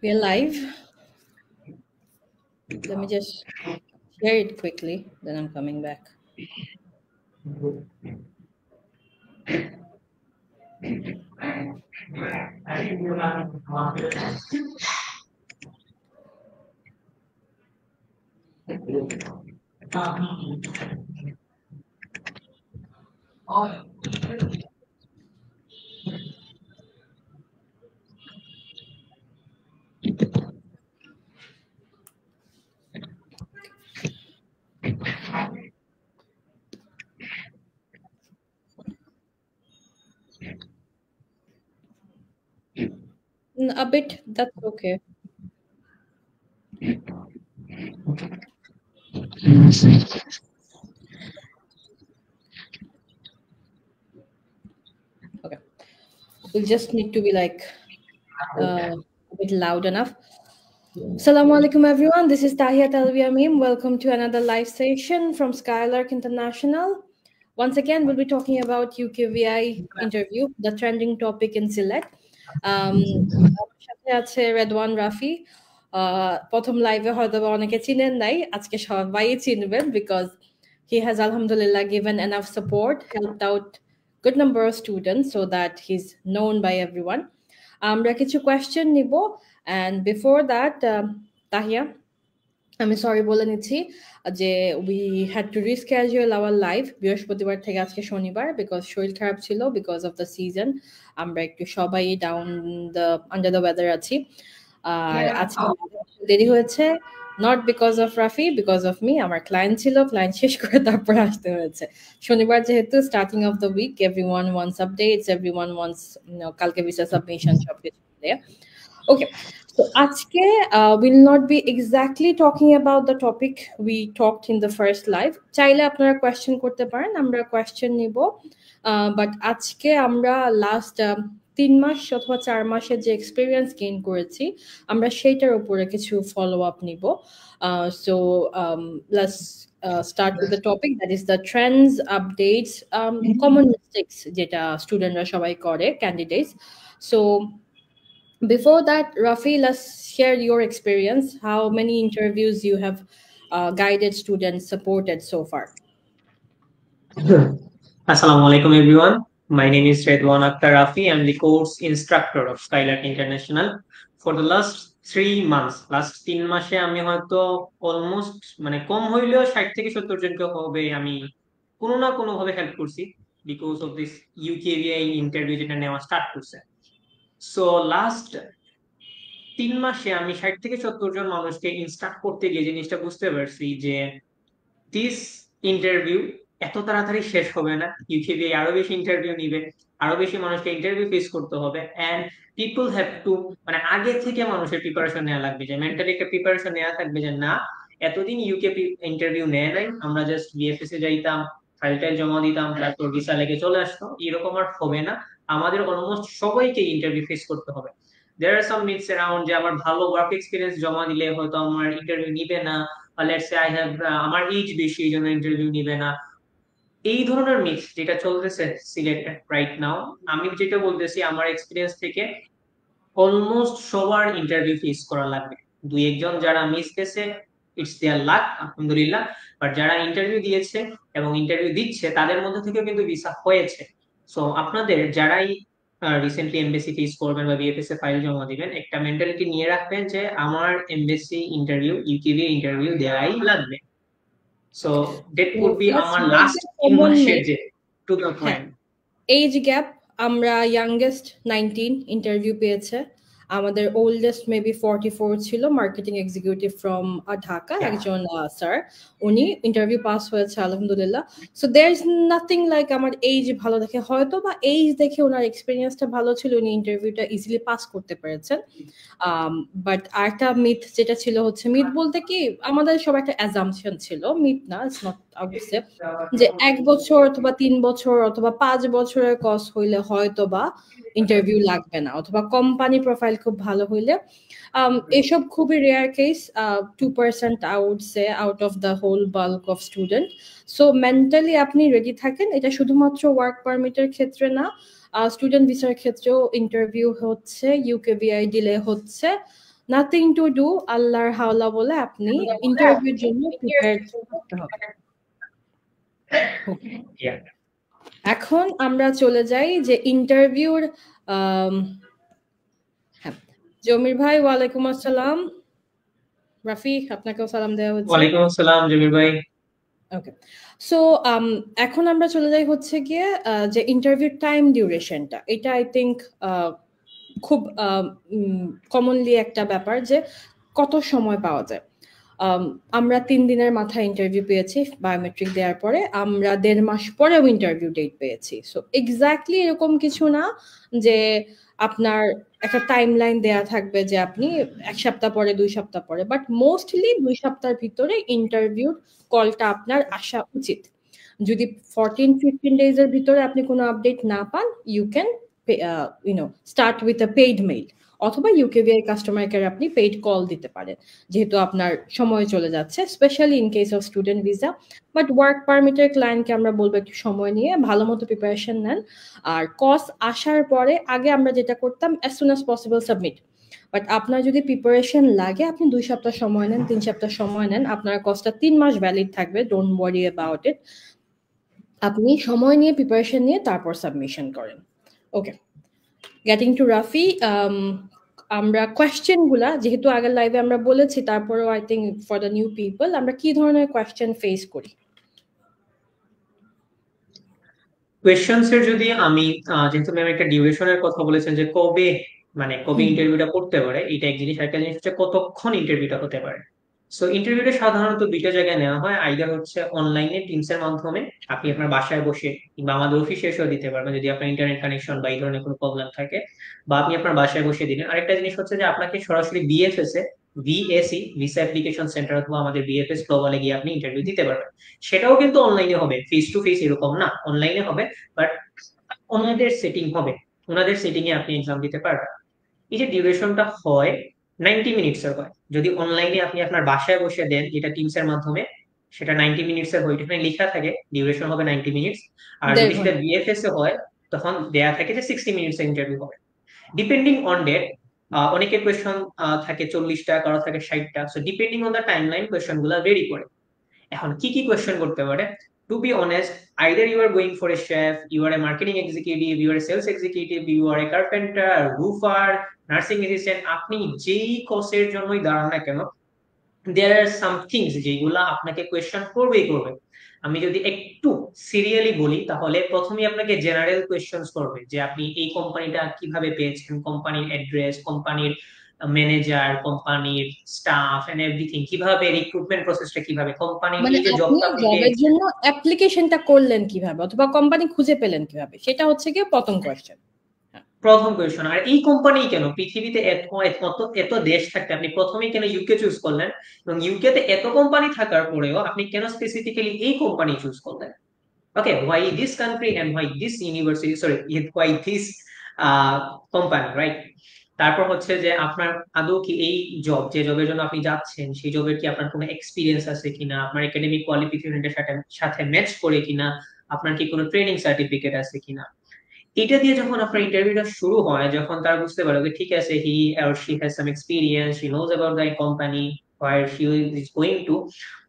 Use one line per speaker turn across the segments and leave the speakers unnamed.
We're live. Let me just share it quickly, then I'm coming back. A bit, that's okay. Okay. We'll just need to be like a bit loud enough. Assalamu alaikum everyone. This is Tahia Talvi Amin. Welcome to another live session from Skylark International. Once again, we'll be talking about UKVI interview, the trending topic in Select. আমার সাথে আছে রেদওয়ান রাফি। প্রথম লাইভে হয়তো অনেকে চিনেন নাই, আজকে সবাই চিনবেন because he has alhamdulillah given enough support, helped out good number of students so that he's known by everyone. আমরা কিছু কোয়েশ্চেন নিব and before that তাহিয়া আমি সরি বলে নিচ্ছি যে we had to reschedule our live বৃহস্পতিবার থেকে আজকে শনিবার because শরীর খারাপ ছিল because of the season আমরা একটু সবাই down the under the weather আছি আর আজকে দেরি হয়েছে not because of Rafi, because of me. আমার ক্লায়েন্ট ছিল, ক্লায়েন্ট শেষ করে তারপর আসতে হয়েছে। শনিবার যেহেতু starting of the week, everyone wants updates, everyone wants কালকে visa submission সব কিছু দিয়ে। Okay, so আজকে we'll not be exactly talking about the topic we talked in the first live. চাইলে আপনারা question করতে পারেন, আমরা question নিব। But আজকে আমরা last 3 মাস অথবা 4 মাসের যে experience gain করেছি আমরা সেইটার উপরে কিছু follow up নিব। So let's start with the topic that is the trends, updates, common mistakes যেটা স্টুডেন্টরা সবাই করে candidates. So before that, Rafi, let's share your experience. How many interviews you have guided students, supported so far?
Assalamu alaikum everyone. My name is Redwan Akhtar Rafi. I'm the course instructor of Skylark International. For the last 3 months, last 3 মাসে আমি হয়তো almost মানে কম হইলেও 60 থেকে 70 জনকে হবে আমি কোনো না কোনো ভাবে হেল্প করছি because of this UKVI interview যেটা নেওয়া স্টার্ট করছে। সো লাস্ট 3 মাসে আমি 60 থেকে 70 জন মানুষকে ইনস্ট্রাক্ট করতে গিয়ে জিনিসটা বুঝতে পারছি যে দিস ইন্টারভিউ এত তাড়াতাড়ি শেষ হবে না। ইউকেভিআই আরো বেশি ইন্টারভিউ নিবে, আরো বেশি মানুষকে ইন্টারভিউ ফেস করতে হবে এন্ড পিপল হ্যাভ টু মানে আগে থেকে মানুষের প্রিপারেশন নেওয়া লাগবে, যে মেন্টালি একটা প্রিপারেশন নেওয়া থাকবে যে না এতদিন ইউকে ইন্টারভিউ নেয় নাই, আমরা জাস্ট বিএফএস এ যাইতাম, ফাইল টাইল জমা দিতাম, তারপর ভিসা লেগে চলে আসতো, এরকম আর হবে না। আমাদের অলমোস্ট সবাইকে ইন্টারভিউ ফেস করতে হবে। দেয়ার আর সাম মিথস অ্যারাউন্ড যে আমার ভালো ওয়ার্ক এক্সপিরিয়েন্স জমা দিলে হয়তো আমার ইন্টারভিউ নিবে না, লেটস সে আই হ্যাভ আমার এজ বেশি এই জন্য ইন্টারভিউ নিবে না। এই ধরনের মিথ যেটা চলতেছে সিলেটে রাইট নাও, আমি যেটা বলতেছি আমার এক্সপিরিয়েন্স থেকে অলমোস্ট সবার ইন্টারভিউ ফেস করা লাগবে। দুই একজন যারা মিস গেছে ইটস দেয়ার লাক আলহামদুলিল্লাহ, বাট যারা ইন্টারভিউ দিয়েছে এবং ইন্টারভিউ দিচ্ছে তাদের মধ্যে থেকে কিন্তু ভিসা হয়েছে। সো আপনাদের যারাই রিসেন্টলি এমবেসি ফেস করবেন বা বিএফএস এ ফাইল জমা দিবেন, একটা মেন্টালিটি নিয়ে রাখবেন যে আমার এমবেসি ইন্টারভিউ ইউকেভি ইন্টারভিউ দেওয়াই লাগবে। So that would be our last মাসের যে to the point.
Age gap, আমরা youngest 19 ইন্টারভিউ পেয়েছে, আমাদের oldest maybe 44 ছিল, মার্কেটিং এক্সিকিউটিভ ফ্রম ঢাকা, একজন স্যার, উনি ইন্টারভিউ পাস হয়েছে আলহামদুলিল্লাহ। So there is nothing like আমার এজ ভালো দেখে, হয়তো বা এজ দেখে ওনার এক্সপিরিয়েন্সটা ভালো ছিল, উনি ইন্টারভিউটা ইজিলি পাস করতে পেরেছেন। বাট আরেকটা মিথ যেটা ছিল হচ্ছে, মিথ বলতে কি আমাদের সব একটা অ্যাজাম্পশন ছিল, মিথ না, ইটস নট অবভিয়াসলি, যে 1 বছর অথবা 3 বছর অথবা 5 বছরের কোর্স হইলে হয়তো বা ইন্টারভিউ লাগবে না, অথবা কোম্পানি প্রোফাইল খুব ভালো হইলে। এসব খুবই rare case, 2% I would say out of the whole bulk of student. So mentally আপনি রেডি থাকেন, এটা শুধুমাত্র ওয়ার্ক পারমিটের ক্ষেত্রে না, স্টুডেন্ট ভিসার ক্ষেত্রেও ইন্টারভিউ হচ্ছে, ইউকেভিআই ডিলে হচ্ছে। নাথিং টু ডু, আল্লাহর হাওলা বলে আপনি ইন্টারভিউর জন্য প্রিপেয়ার করতে হবে। এখন আমরা চলে যাই যে ইন্টারভিউর হ্যাঁ, জমির ভাই ওয়ালাইকুম আসসালাম। রাফি আপনাকেও সালাম দেওয়া হচ্ছে।
ওয়ালাইকুম আসসালাম জমির ভাই।
ওকে, সো এখন আমরা চলে যাই হচ্ছে গিয়ে যে ইন্টারভিউ টাইম ডিউরেশনটা, এটা আই থিঙ্ক খুব কমনলি একটা ব্যাপার যে কত সময় পাওয়া যায়। আমরা 3 দিনের মাথায় ইন্টারভিউ পেয়েছি বায়োমেট্রিক দেওয়ার পরে, আমরা 1.5 মাস পরেও ইন্টারভিউ ডেট পেয়েছি। সো এক্স্যাক্টলি এরকম কিছু না যে আপনার একটা টাইম লাইন দেওয়া থাকবে যে আপনি 1 সপ্তাহ পরে 2 সপ্তাহ পরে, বাট মোস্টলি 2 সপ্তাহের ভিতরে ইন্টারভিউ কলটা আপনার আসা উচিত। যদি 14-15 ডেজের ভিতরে আপনি কোনো আপডেট না পান, you can start with a paid mail, অথবা ইউকেভিআই কাস্টমার কেয়ার আপনি পেইড কল দিতে পারেন, যেহেতু আপনার সময় চলে যাচ্ছে, specially in case of student visa. But work পারমিটের ক্লায়েন্টকে আমরা বলবো একটু সময় নিয়ে ভালো মতো প্রিপারেশন নেন। আর কস আসার পরে আগে আমরা যেটা করতাম, as soon as possible submit. But আপনার যদি প্রিপারেশন লাগে, আপনি 2 সপ্তাহ সময় নেন, 3 সপ্তাহ সময় নেন, আপনার কসটা 3 মাস ভ্যালিড থাকবে, ডোন্ট ওয়ারি অ্যাবাউট ইট। আপনি সময় নিয়ে প্রিপারেশন নিয়ে তারপর সাবমিশন করেন। ওকে, গেটিং টু রাফি, আমরা কোয়েশ্চেন গুলা যেহেতু আগের লাইভে আমরা বলেছি, তারপরেও I think for the new people, আমরা কি ধরনের কোয়েশ্চেন ফেস করি?
কোয়েশ্চেন্স এর যদি আমি যেহেতু ম্যাম একটা ডিউরেশনের কথা বলেছেন যে কবে ইন্টারভিউটা করতে পারে, এটা এক জিনিস। একটা জিনিস হচ্ছে কতক্ষণ ইন্টারভিউটা হতে পারে। সো ইন্টারভিউটা সাধারণত 2টা জায়গায় নেওয়া হয়। আইদার হচ্ছে অনলাইনে টিমস এর মাধ্যমে, আপনি আপনার বাসায় বসে কিংবা আমাদের অফিসে এসেও দিতে পারবেন যদি আপনার ইন্টারনেট কানেকশন বা এই ধরনের কোনো প্রবলেম থাকে, বা আপনি আপনার বাসায় বসে দিলেন। আরেকটা জিনিস হচ্ছে যে আপনাকে সরাসরি বিএফএস এ, ভিএসি ভিসা অ্যাপ্লিকেশন সেন্টার অথবা আমাদের বিএফএস গ্লোবালে গিয়ে আপনি ইন্টারভিউ দিতে পারবেন। সেটাও কিন্তু অনলাইনে হবে, ফেস টু ফেস এরকম না, অনলাইনে হবে। বাট ওনাদের সেটিং হবে, ওনাদের সেটিং এ আপনি এক্সাম দিতে পারবেন। এই যে ডিউরেশনটা হয় 90 মিনিটস এর হয়। যদি অনলাইনে আপনি আপনার বাসায় বসে দেন যেটা টিমস এর মাধ্যমে, সেটা 90 মিনিটস এর হয়, এখানে লেখা থাকে ডিউরেশন হবে 90 মিনিটস। আর যদি সেটা বিএফএস এ হয়, তখন দেয়া থাকে যে 60 মিনিটস এর ইন্টারভিউ হবে, ডিপেন্ডিং অন ডেট। অনেকের কোয়েশন থাকে 40টা, কারো থাকে 60টা। So depending on the timeline question গুলা ভেরি করে। এখন কি কি কোয়েশ্চেন করতে পারে? To be honest, either you are going for a chef, you are a marketing executive, you are a sales executive, you are a carpenter, roofer, nursing assistant, আপনি যেই কোর্সের জন্যই দাঁড়ান না কেন, দেয়ার আর সাম থিংস যেগুলা আপনাকে কোয়েশ্চেন করবেই করবে। আমি যদি একটু সিরিয়ালি বলি, তাহলে প্রথমেই আপনাকে জেনারেল কোয়েশ্চেন্স করবে যে আপনি এই কোম্পানিটা কিভাবে পেয়েছেন, কোম্পানির অ্যাড্রেস, কোম্পানির ম্যানেজার, কোম্পানির স্টাফ এন্ড এভরিথিং, কিভাবে রিক্রুটমেন্ট প্রসেসটা, কিভাবে কোম্পানির
মানে
এই যে
আপনি
জবটা আপনি
জবের জন্য অ্যাপ্লিকেশনটা করলেন কিভাবে, অথবা কোম্পানি খুঁজে পেলেন কিভাবে, সেটা হচ্ছে কি প্রথম কোয়েশ্চেন।
প্রথম কোয়েশন। আর এই কোম্পানি কেন, পৃথিবীতে এত দেশ থাকতে আপনি প্রথমেই কেন ইউকে চুজ করলেন, এবং ইউকে তে এত কোম্পানি থাকার পরেও আপনি কেন স্পেসিফিক্যালি এই কোম্পানি চুজ করলেন? ওকে, why this country and why this university, sorry, why this company, right? তারপর হচ্ছে যে আপনার আদৌ কি এই জব, যে জবের জন্য আপনি যাচ্ছেন, সেই জবের কি আপনার কোনো এক্সপিরিয়েন্স আছে কিনা, আপনার একাডেমিক কোয়ালিফিকেশনের সাথে সাথে ম্যাচ করে কিনা, আপনার কি কোনো ট্রেনিং সার্টিফিকেট আছে কিনা। এটা দিয়ে যখন আপনার ইন্টারভিউটা শুরু হয়, যখন তারা বুঝতে পারে যে ঠিক আছে, he or she has some experience, she knows about the company where she is going to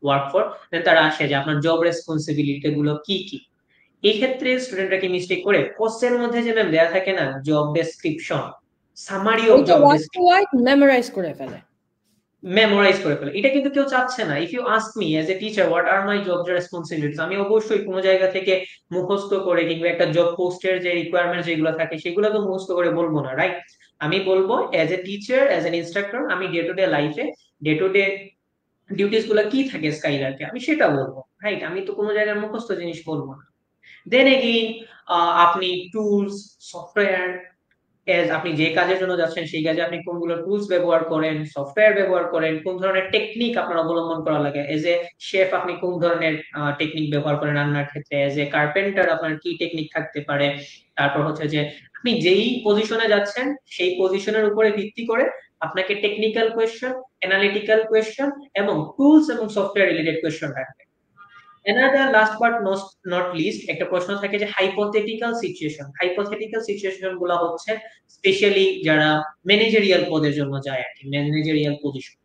work for, then তারা আসে যে আপনার জব রেসপন্সিবিলিটি গুলো কি কি। এই ক্ষেত্রে স্টুডেন্টরা কি মিস্টেক করে, পোস্টের মধ্যে যে ম্যাম দেয়া থাকে না job description, summary of job description,
memorize করে ফেলে,
এটা কিন্তু কেউ চাচ্ছে না। If you ask me as a teacher what are my job responsibilities, আমি অবশ্যই কোনো জায়গা থেকে মুখস্থ করে কিংবা একটা জব পোস্টের যে রিকোয়ারমেন্ট যেগুলো থাকে সেগুলো তো মুখস্থ করে বলবো না, রাইট? আমি বলবো as a teacher, as an instructor, আমি ডে টু ডে লাইফে ডে টু ডে ডিউটিস গুলো কি থাকে স্কাইলার্কে, আমি সেটা বলবো, রাইট? আমি তো কোনো জায়গার মুখস্থ জিনিস বলবো না। দেন এগেইন আপনি টুলস, সফটওয়্যার, আপনি যে কাজের জন্য যাচ্ছেন সেই কাজে আপনি কোনগুলো টুলস ব্যবহার করেন, সফটওয়্যার ব্যবহার করেন, কোন ধরনের টেকনিক আপনার অবলম্বন করা লাগে, এজ এ শেফ আপনি কোন ধরনের টেকনিক ব্যবহার করেন রান্নার ক্ষেত্রে, এজ এ কার্পেন্টার আপনার কি টেকনিক থাকতে পারে। তারপর হচ্ছে যে আপনি যেই পজিশনে যাচ্ছেন সেই পজিশনের উপরে ভিত্তি করে আপনাকে টেকনিক্যাল কোয়েশ্চেন, অ্যানালিটিক্যাল কোয়েশ্চেন এবং টুলস এবং সফটওয়্যার রিলেটেড কোয়েশ্চেন থাকবে। Another last but not least একটা প্রশ্ন থাকে যে হাইপোথেটিক্যাল সিচুয়েশন গুলো হচ্ছে স্পেশালি যারা ম্যানেজারিয়াল পদের জন্য যায় আর কি, managerial position,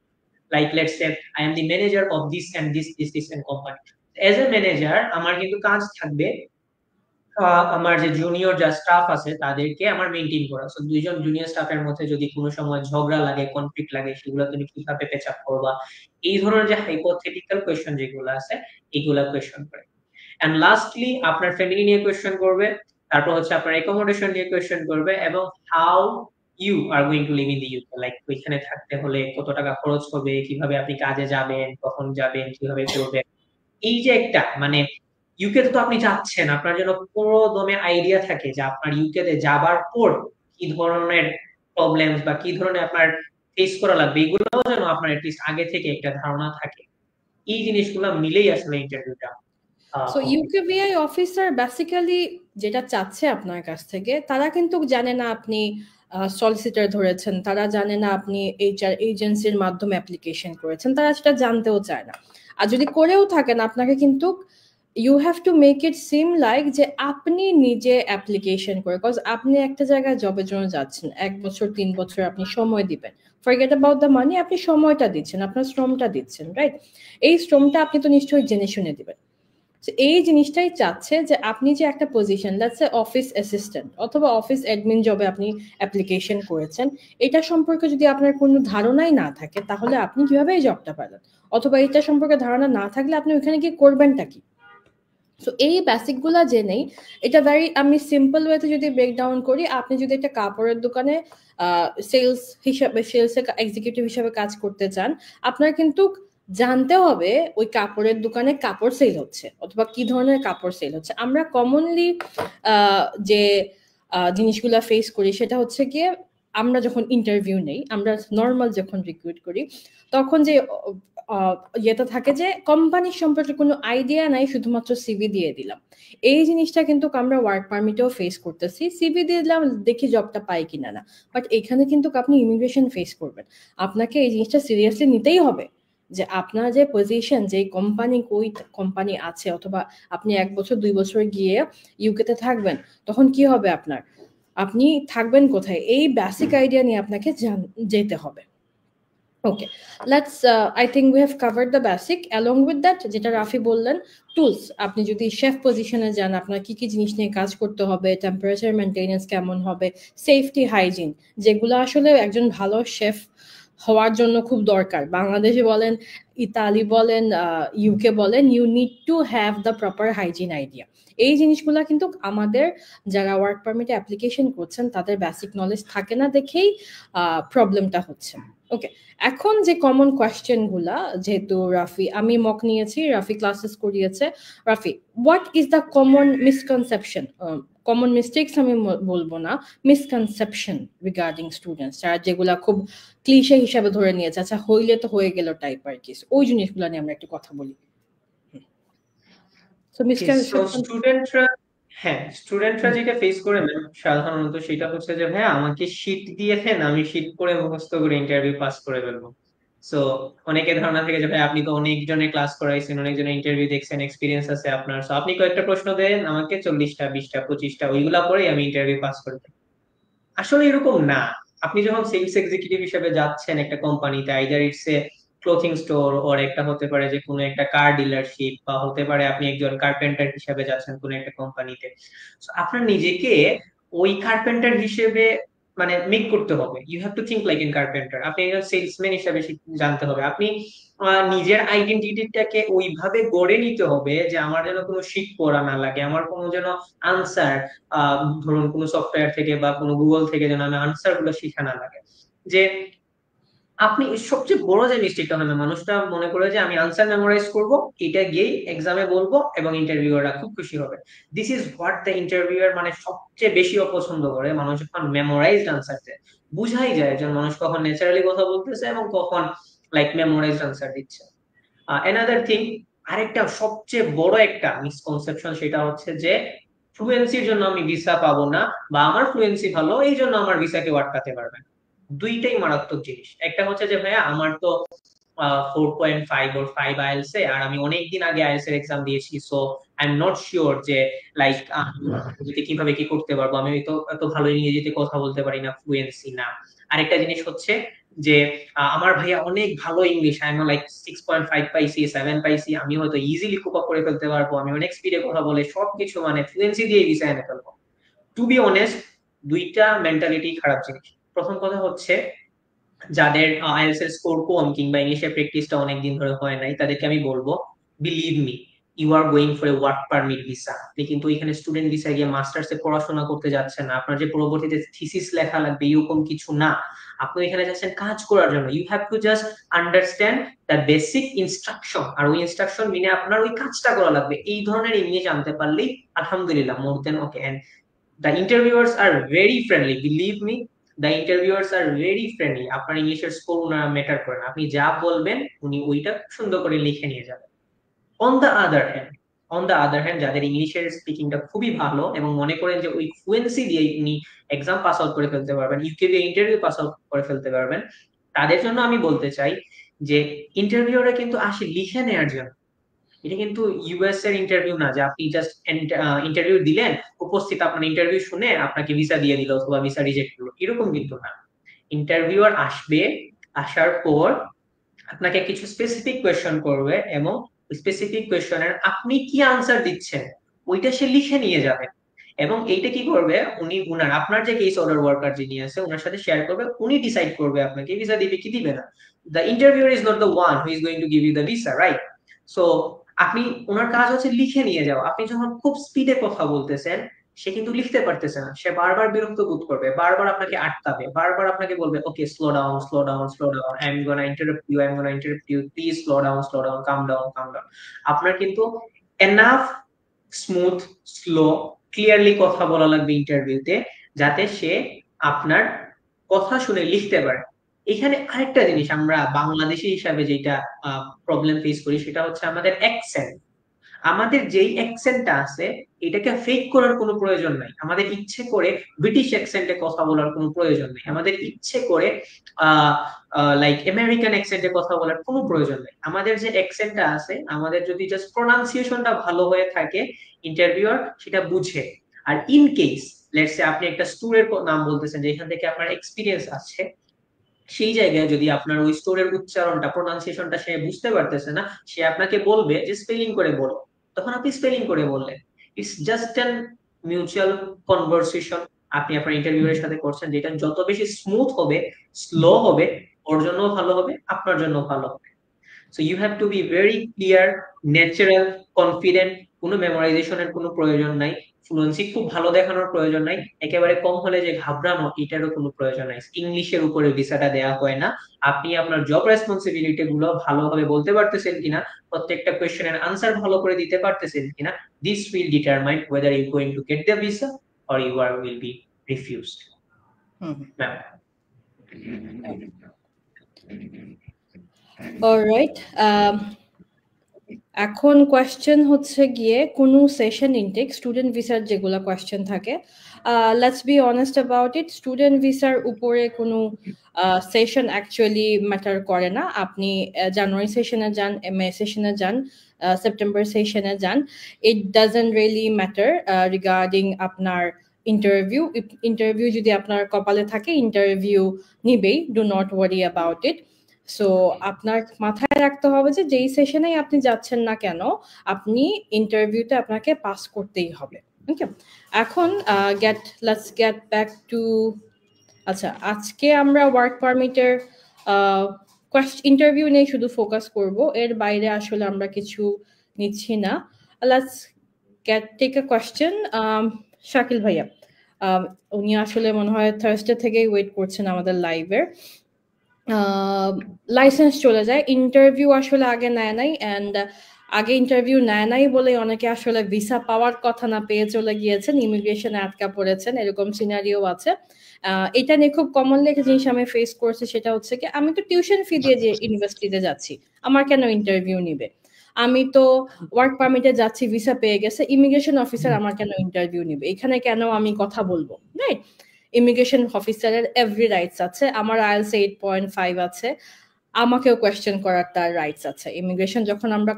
like let's say I am the manager of this and this and company. As a manager আমার কিন্তু কাজ থাকবে আমার যে জুনিয়র যা স্টাফ আছে তাদেরকে আমার মেনটেন করা। সো দুইজন জুনিয়র স্টাফের মধ্যে যদি কোনো সময় ঝগড়া লাগে, কনফ্লিক্ট লাগে, সেগুলো তুমি কিভাবে পেচ আপ করবা, এই ধরনের যে হাইপোথেটিক্যাল কোয়েশ্চেন যেগুলো আছে এগুলা কোয়েশ্চেন করে। এন্ড লাস্টলি আপনার ফ্যামিলি নিয়ে কোয়েশ্চেন করবে, তারপর হচ্ছে আপনার অ্যাকোমোডেশন নিয়ে কোয়েশ্চেন করবে, এবং how you are going to live in the UK, like ওইখানে থাকতে হলে কত টাকা খরচ হবে, কিভাবে আপনি কাজে যাবেন, কখন যাবেন, কিভাবে চলবেন। এই যে একটা মানে ইউকে তো আপনি যাচ্ছেন, আপনার জন্য পুরো দমে আইডিয়া থাকে যে আপনার ইউকে তে যাবার পর কি ধরনের প্রবলেমস বা কি ধরনের আপনার ফেস করা লাগবে, এগুলো যেন আপনার এটলিস্ট আগে থেকে একটা ধারণা থাকে। এই জিনিসগুলো মিলেই আসলে ইন্টারভিউটা
সো ইউকেভিআই অফিসার বেসিক্যালি যেটা চাচ্ছে আপনার কাছ থেকে, তারা কিন্তু জানে না আপনি সলিসিটার ধরেছেন, তারা জানে না আপনি এইচআর এজেন্সির মাধ্যমে অ্যাপ্লিকেশন করেছেন, তারা সেটা জানতেও চায় না। আর যদি করেও থাকেন, আপনাকে কিন্তু you have to make it seem like যে আপনি নিজে অ্যাপ্লিকেশন করে, বিকজ আপনি একটা জায়গায় জবের জন্য যাচ্ছেন, 1 বছর 3 বছর আপনি সময় দিবেন, ফরগেট অ্যাবাউট দ্য মানি, আপনি সময়টা দিচ্ছেন, আপনার শ্রমটা দিচ্ছেন, রাইট? এই শ্রমটা আপনি তো নিশ্চয়ই জেনে শুনে দিবেন। এই জিনিসটাই চাচ্ছে যে আপনি যে একটা position, let's say office assistant অথবা অফিস অ্যাডমিন জবে আপনি অ্যাপ্লিকেশন করেছেন, এটা সম্পর্কে যদি আপনার কোনো ধারণাই না থাকে, তাহলে আপনি কিভাবে এই জবটা পেলেন? অথবা এটা সম্পর্কে ধারণা না থাকলে আপনি ওখানে গিয়ে করবেনটা কি? সো এই বেসিক গুলা জেনেই, এটা ভেরি, আমি সিম্পল ওয়েতে যদি ব্রেকডাউন করি, আপনি যদি একটা কাপড়ের দোকানে সেলস হিসাবে, সেলস এক্সিকিউটিভ হিসাবে কাজ করতে চান, আপনার কিন্তু জানতে হবে ওই কাপড়ের দোকানে কাপড় সেল হচ্ছে অথবা কি ধরনের কাপড় সেল হচ্ছে। আমরা কমনলি যে জিনিসগুলা ফেস করি সেটা হচ্ছে গিয়ে, আমরা যখন ইন্টারভিউ নেই, আমরা নর্মাল যখন রিক্রুট করি, তখন যে ইয়েটা থাকে যে কোম্পানির সম্পর্কে কোনো আইডিয়া নাই, শুধুমাত্র সিভি দিয়ে দিলাম। এই জিনিসটা কিন্তু আমরা ওয়ার্ক পারমিটেও ফেস করতেছি, সিভি দিয়ে দিলাম দেখি জবটা পাই কিনা না। বাট এখানে কিন্তু আপনি ইমিগ্রেশন ফেস করবেন, আপনাকে এই জিনিসটা সিরিয়াসলি নিতেই হবে যে আপনার যে পজিশন, যে কোম্পানি, কই কোম্পানি আছে, অথবা আপনি 1 বছর 2 বছর গিয়ে ইউকেতে থাকবেন, তখন কি হবে আপনার, আপনি থাকবেন কোথায়, এই বেসিক আইডিয়া নিয়ে আপনাকে যেতে হবে। Okay, let's I think we have covered the basic. Along with that, যেটা রাফি বললেন, টুলস, আপনি যদি শেফ পজিশনে যান, আপনার কি কি জিনিস নিয়ে কাজ করতে হবে, টেম্পারেচার মেনটেনেন্স কেমন হবে, সেফটি, হাইজিন, যেগুলো আসলে একজন ভালো শেফ হওয়ার জন্য খুব দরকার। বাংলাদেশে বলেন, ইতালি বলেন, ইউকে বলেন, you need to have the proper hygiene idea. এই জিনিসগুলো কিন্তু আমাদের যারা ওয়ার্ক পারমিটে অ্যাপ্লিকেশন করছেন তাদের বেসিক নলেজ থাকে না দেখেই প্রবলেমটা হচ্ছে। ওকে, এখন যে কমন কোয়েশ্চেন গুলা, যেহেতু রাফি, আমি মক নিয়েছি, রাফি ক্লাসেস করিয়েছে, Rafi, what is the common misconception, common mistakes আমি বলবো না, মিসকনসেপশন রিগার্ডিং স্টুডেন্টস, যারা যেগুলা খুব ক্লিশে হিসাবে ধরে নিয়েছে, আচ্ছা হইলে তো হয়ে গেল টাইপ আর কি, ওই জিনিসগুলো নিয়ে আমরা একটু কথা বলি। সো মিসকনসেপশন,
স্টুডেন্টরা যেটা ফেস করে ম্যাম সাধারণত সেটা হচ্ছে যে ভাইয়া আমাকে শীট দিয়েছেন, আমি শীট করে মুখস্থ করে ইন্টারভিউ পাস করে ফেলবো। সো অনেকে ধারণা থেকে যে ভাই আপনি তো অনেক জনের ক্লাস করাইছেন, অনেক জনের ইন্টারভিউ দেখছেন, এক্সপিরিয়েন্স আছে আপনার, সো আপনি কয়েকটা প্রশ্ন দেন আমাকে, 40টা 20টা 25টা, ওইগুলা পরেই আমি ইন্টারভিউ পাস করে ফেলবো। আসলে এরকম না। আপনি যখন সেলস এক্সিকিউটিভ হিসেবে যাচ্ছেন একটা কোম্পানিতে, either it's a clothing store, or একটা হতে পারে যে কোনো একটা কার ডিলারশিপ, বা হতে পারে আপনি একজন কার্পেন্টার হিসেবে যাচ্ছেন কোনো একটা কোম্পানিতে, আপনার নিজেকে ওই কার্পেন্টার হিসেবে মানে মেক করতে হবে। You have to think like in carpenter. আপনি একজন সেলসম্যান হিসেবে জানতে হবে, আপনি নিজের আইডেন্টিটিটাকে ওইভাবে গড়ে নিতে হবে যে আমার যেন কোনো শীট পড়া না লাগে, আমার কোনো যেন আনসার, ধরুন কোনো সফটওয়্যার থেকে বা কোনো গুগল থেকে যেন আমি আনসার গুলো শিখা না লাগে। যে আপনি সবচেয়ে বড় যে মিস্টেকটা হয় না, মানুষটা মনে করে যে আমি আনসার মেমোরাইজ করব, এটা গিয়েই এক্সামে বলবো এবং ইন্টারভিউয়াররা খুব খুশি হবে। This is what the interviewer মানে সবচেয়ে বেশি অপছন্দ করে, মানুষ যখন মেমোরাইজড আনসার দেয়। বুঝাই যায় একজন মানুষ কখন ন্যাচারালি কথা বলতেছে এবং কখন লাইক মেমোরাইজড আনসার দিচ্ছে। অ্যানাদার থিং, আরেকটা সবচেয়ে বড় একটা মিসকনসেপশন, সেটা হচ্ছে যে ফ্লুয়েন্সির জন্য আমি ভিসা পাবো না, বা আমার ফ্লুয়েন্সি ভালো এই জন্য আমার ভিসা কেউ আটকাতে পারবে না। দুইটাই মারাত্মক জিনিস। একটা হচ্ছে যে ভাইয়া আমার তো 4.5 or 5 IELTS এ, আর আমি অনেকদিন আগে IELTS এর এক্সাম দিয়েছি, so I am not sure যে লাইক কিভাবে কি করতে পারবো। আমি তো এত ভালো ইংরেজিতে কথা বলতে পারি না, ফ্লুয়েন্সি না। আরেকটা জিনিস হচ্ছে যে আমার ভাইয়া অনেক ভালো ইংলিশ, আমি লাইক 6.5 পাইছি, 7 পাইছি, আমি হয়তো ইজিলি কোপ আপ করে ফেলতে পারবো, আমি অনেক স্পিডে কথা বলে সবকিছু মানে ফ্লুয়েন্সি দিয়ে ভিসা এনে ফেলবো। টু বি অনেস্ট, দুইটা মেন্টালিটি খারাপ জিনিস। প্রথম কথা হচ্ছে যাদের আইএলটিএস এর স্কোর কম কিংবা ইংলিশের প্র্যাকটিসটা অনেকদিন ধরে হয় নাই, তাদেরকে আমি বলবো believe me, you are going for a work permit visa. আপনি কিন্তু এখানে স্টুডেন্ট ভিসা গিয়ে মাস্টার্স এ পড়াশোনা করতে যাচ্ছেন না, আপনার যে পরবর্তীতে থিসিস লেখা লাগবে এরকম কিছু না। আপনি এখানে যাচ্ছেন কাজ করার জন্য। You have to just understand the basic instruction, আর ওই ইনস্ট্রাকশন মেনে আপনার ওই কাজটা করা লাগবে। এই ধরনের ইংলিশ জানতে পারলেই আলহামদুলিল্লাহ, more then okay. And the interviewers are very friendly, believe me, the interviewers are very friendly. আপনার ইংলিশের স্কোর ওনারা ম্যাটার করে না, আপনি যা বলবেন উনি ওইটা সুন্দর করে লিখে নিয়ে যাবেন। অন দ্য আদার হ্যান্ড যাদের ইংলিশের স্পিকিংটা খুবই ভালো এবং মনে করেন যে ওই ফ্লুয়েন্সি দিয়ে উনি এক্সাম পাস আউট করে ফেলতে পারবেন, ইউকে দিয়ে ইন্টারভিউ পাস আউট করে ফেলতে পারবেন, তাদের জন্য আমি বলতে চাই যে ইন্টারভিউরা কিন্তু আসে লিখে নেওয়ার জন্য। এটা কিন্তু ইউএস এর ইন্টারভিউ না যে আপনি জাস্ট ইন্টারভিউ দিলেন, উপস্থিত আপনার ইন্টারভিউ শুনে আপনাকে ভিসা দিয়ে দিল অথবা ভিসা রিজেক্ট করলো, এরকম কিন্তু না। ইন্টারভিউয়ার আসবে, আসার পর আপনাকে কিছু স্পেসিফিক কোয়েশ্চন করবে এবং স্পেসিফিক কোয়েশ্চনের আপনি কি আনসার দিচ্ছেন ওইটা সে লিখে নিয়ে যাবে। এবং এইটা কি করবে উনি, উনার আপনার যে কেস অর্ডার ওয়ার্কার যিনি আছে ওনার সাথে শেয়ার করবে, উনি ডিসাইড করবে আপনাকে ভিসা দিবে কি দিবে না। The interviewer is not the one who is going to give you the visa, right? So আপনি, ওনার কাজ হচ্ছে লিখে নিয়ে যাওয়া। আপনি যখন খুব স্পিডে কথা বলতেছেন, সে কিন্তু লিখতে পারতেছে না, সে বারবার বিরক্ত বোধ করবে, বারবার আপনাকে আটকাবে, বারবার আপনাকে বলবে okay slow down, slow down, slow down, I am gonna interrupt you, I am gonna interrupt you, please slow down, calm down, calm down. আপনার কিন্তু এনাফ স্মুথ, স্লো, ক্লিয়ারলি কথা বলা লাগবে ইন্টারভিউতে, যাতে সে আপনার কথা শুনে লিখতে পারে। এখানে আরেকটা জিনিস আমরা বাংলাদেশি হিসাবে যেটা প্রবলেম ফেস করি সেটা হচ্ছে আমাদের অ্যাকসেন্ট। আমাদের যেই অ্যাকসেন্টটা আছে এটাকে ফেক করার কোনো প্রয়োজন নাই, আমাদের ইচ্ছে করে ব্রিটিশ অ্যাকসেন্টে কথা বলার কোনো প্রয়োজন নেই, আমাদের ইচ্ছে করে লাইক আমেরিকান অ্যাকসেন্টে কথা বলার কোনো প্রয়োজন নেই। আমাদের যে অ্যাকসেন্টটা আছে, আমাদের যদি জাস্ট প্রোনাউন্সিয়েশনটা ভালো হয়ে থাকে, ইন্টারভিউয়ার সেটা বুঝে। আর ইন কেস লেটস সে আপনি একটা স্টোরের নাম বলতেছেন যেখান থেকে আপনার এক্সপিরিয়েন্স আছে, সেই জায়গায় যদি আপনার ওই স্টোরের উচ্চারণটা, প্রোনাউন্সিয়েশনটা সে বুঝতে পারতেছে না, সে আপনাকে বলবে যে স্পেলিং করে বলো, তখন আপনি স্পেলিং করে বললেন। It's just an mutual conversation আপনি আপনার ইন্টারভিউয়ের সাথে করছেন, যেটা যত বেশি স্মুথ হবে, স্লো হবে, ওর জন্য ভালো হবে, আপনার জন্য ভালো হবে। So you have to be very clear, natural, confident. কোনো মেমোরাইজেশনের কোনো প্রয়োজন নাই, ফ্লুয়েন্সি খুব ভালো দেখানোর প্রয়োজন নাই, একেবারে কম হলে যে ঘাবড়ানো এটারও কোনো প্রয়োজন নাই। ইংলিশের উপরে ভিসাটা দেওয়া হয় না। আপনি আপনার জব রেসপন্সিবিলিটি গুলো ভালোভাবে বলতে পারতেছেন কিনা, প্রত্যেকটা কোয়েশ্চেনের আনসার ভালো করে দিতে পারতেছেন কিনা, this will determine whether you going to get the visa or you are will be refused.
Alright, এখন কোয়েশ্চেন হচ্ছে গিয়ে কোনো সেশন ইনটেক স্টুডেন্ট ভিসার যেগুলো কোয়েশ্চেন থাকে, let's be honest about it, student ভিসার উপরে কোনো সেশন অ্যাকচুয়ালি ম্যাটার করে না। আপনি জানুয়ারি সেশনে যান, মে সেশনে যান, সেপ্টেম্বর সেশনে যান, it doesn't really matter regarding আপনার ইন্টারভিউ যদি আপনার কপালে থাকে ইন্টারভিউ নিবেই, do not worry about it. So আপনার মাথায় রাখতে হবে যে যেই সেশনেই আপনি যাচ্ছেন না কেন, আপনি ইন্টারভিউতে আপনাকে পাস করতেই হবে। ওকে, এখন লেটস গেট ব্যাক টু, আচ্ছা আজকে আমরা ওয়ার্ক পারমিটের ইন্টারভিউ নিয়ে শুধু ফোকাস করব, এর বাইরে আসলে আমরা কিছু নিচ্ছি না। Let's take a question. Shakil ভাইয়া, উনি আসলে মনে হয় থার্সডে থেকেই ওয়েট করছেন আমাদের লাইভের। লাইসেন্স চলে যায়, ইন্টারভিউ আসলে আগে নেয় নাই, অ্যান্ড আগে ইন্টারভিউ নেয় নাই বলে অনেকে আসলে ভিসা পাওয়ার কথা না পেয়ে চলে গিয়েছেন, ইমিগ্রেশনে আটকা পড়েছেন, এরকম সিনারিও আছে। এটা নিয়ে খুব কমনলি একটা জিনিস আমি ফেস করছি, সেটা হচ্ছে কি আমি তো টিউশন ফি দিয়ে যে ইউনিভার্সিটিতে যাচ্ছি, আমার কেন ইন্টারভিউ নিবে? আমি তো ওয়ার্ক পারমিটে যাচ্ছি, ভিসা পেয়ে গেছে, ইমিগ্রেশন অফিসার আমার কেন ইন্টারভিউ নিবে? এখানে কেন আমি কথা বলবো? রাইট, ইমিগ্রেশন অফিসারের এভরি রাইটস আছে। আমার আইএলটিএস 8.5 আছে, আমাকেও কোয়েশ্চেন করার তার রাইটস আছে। ইমিগ্রেশন যখন আমরা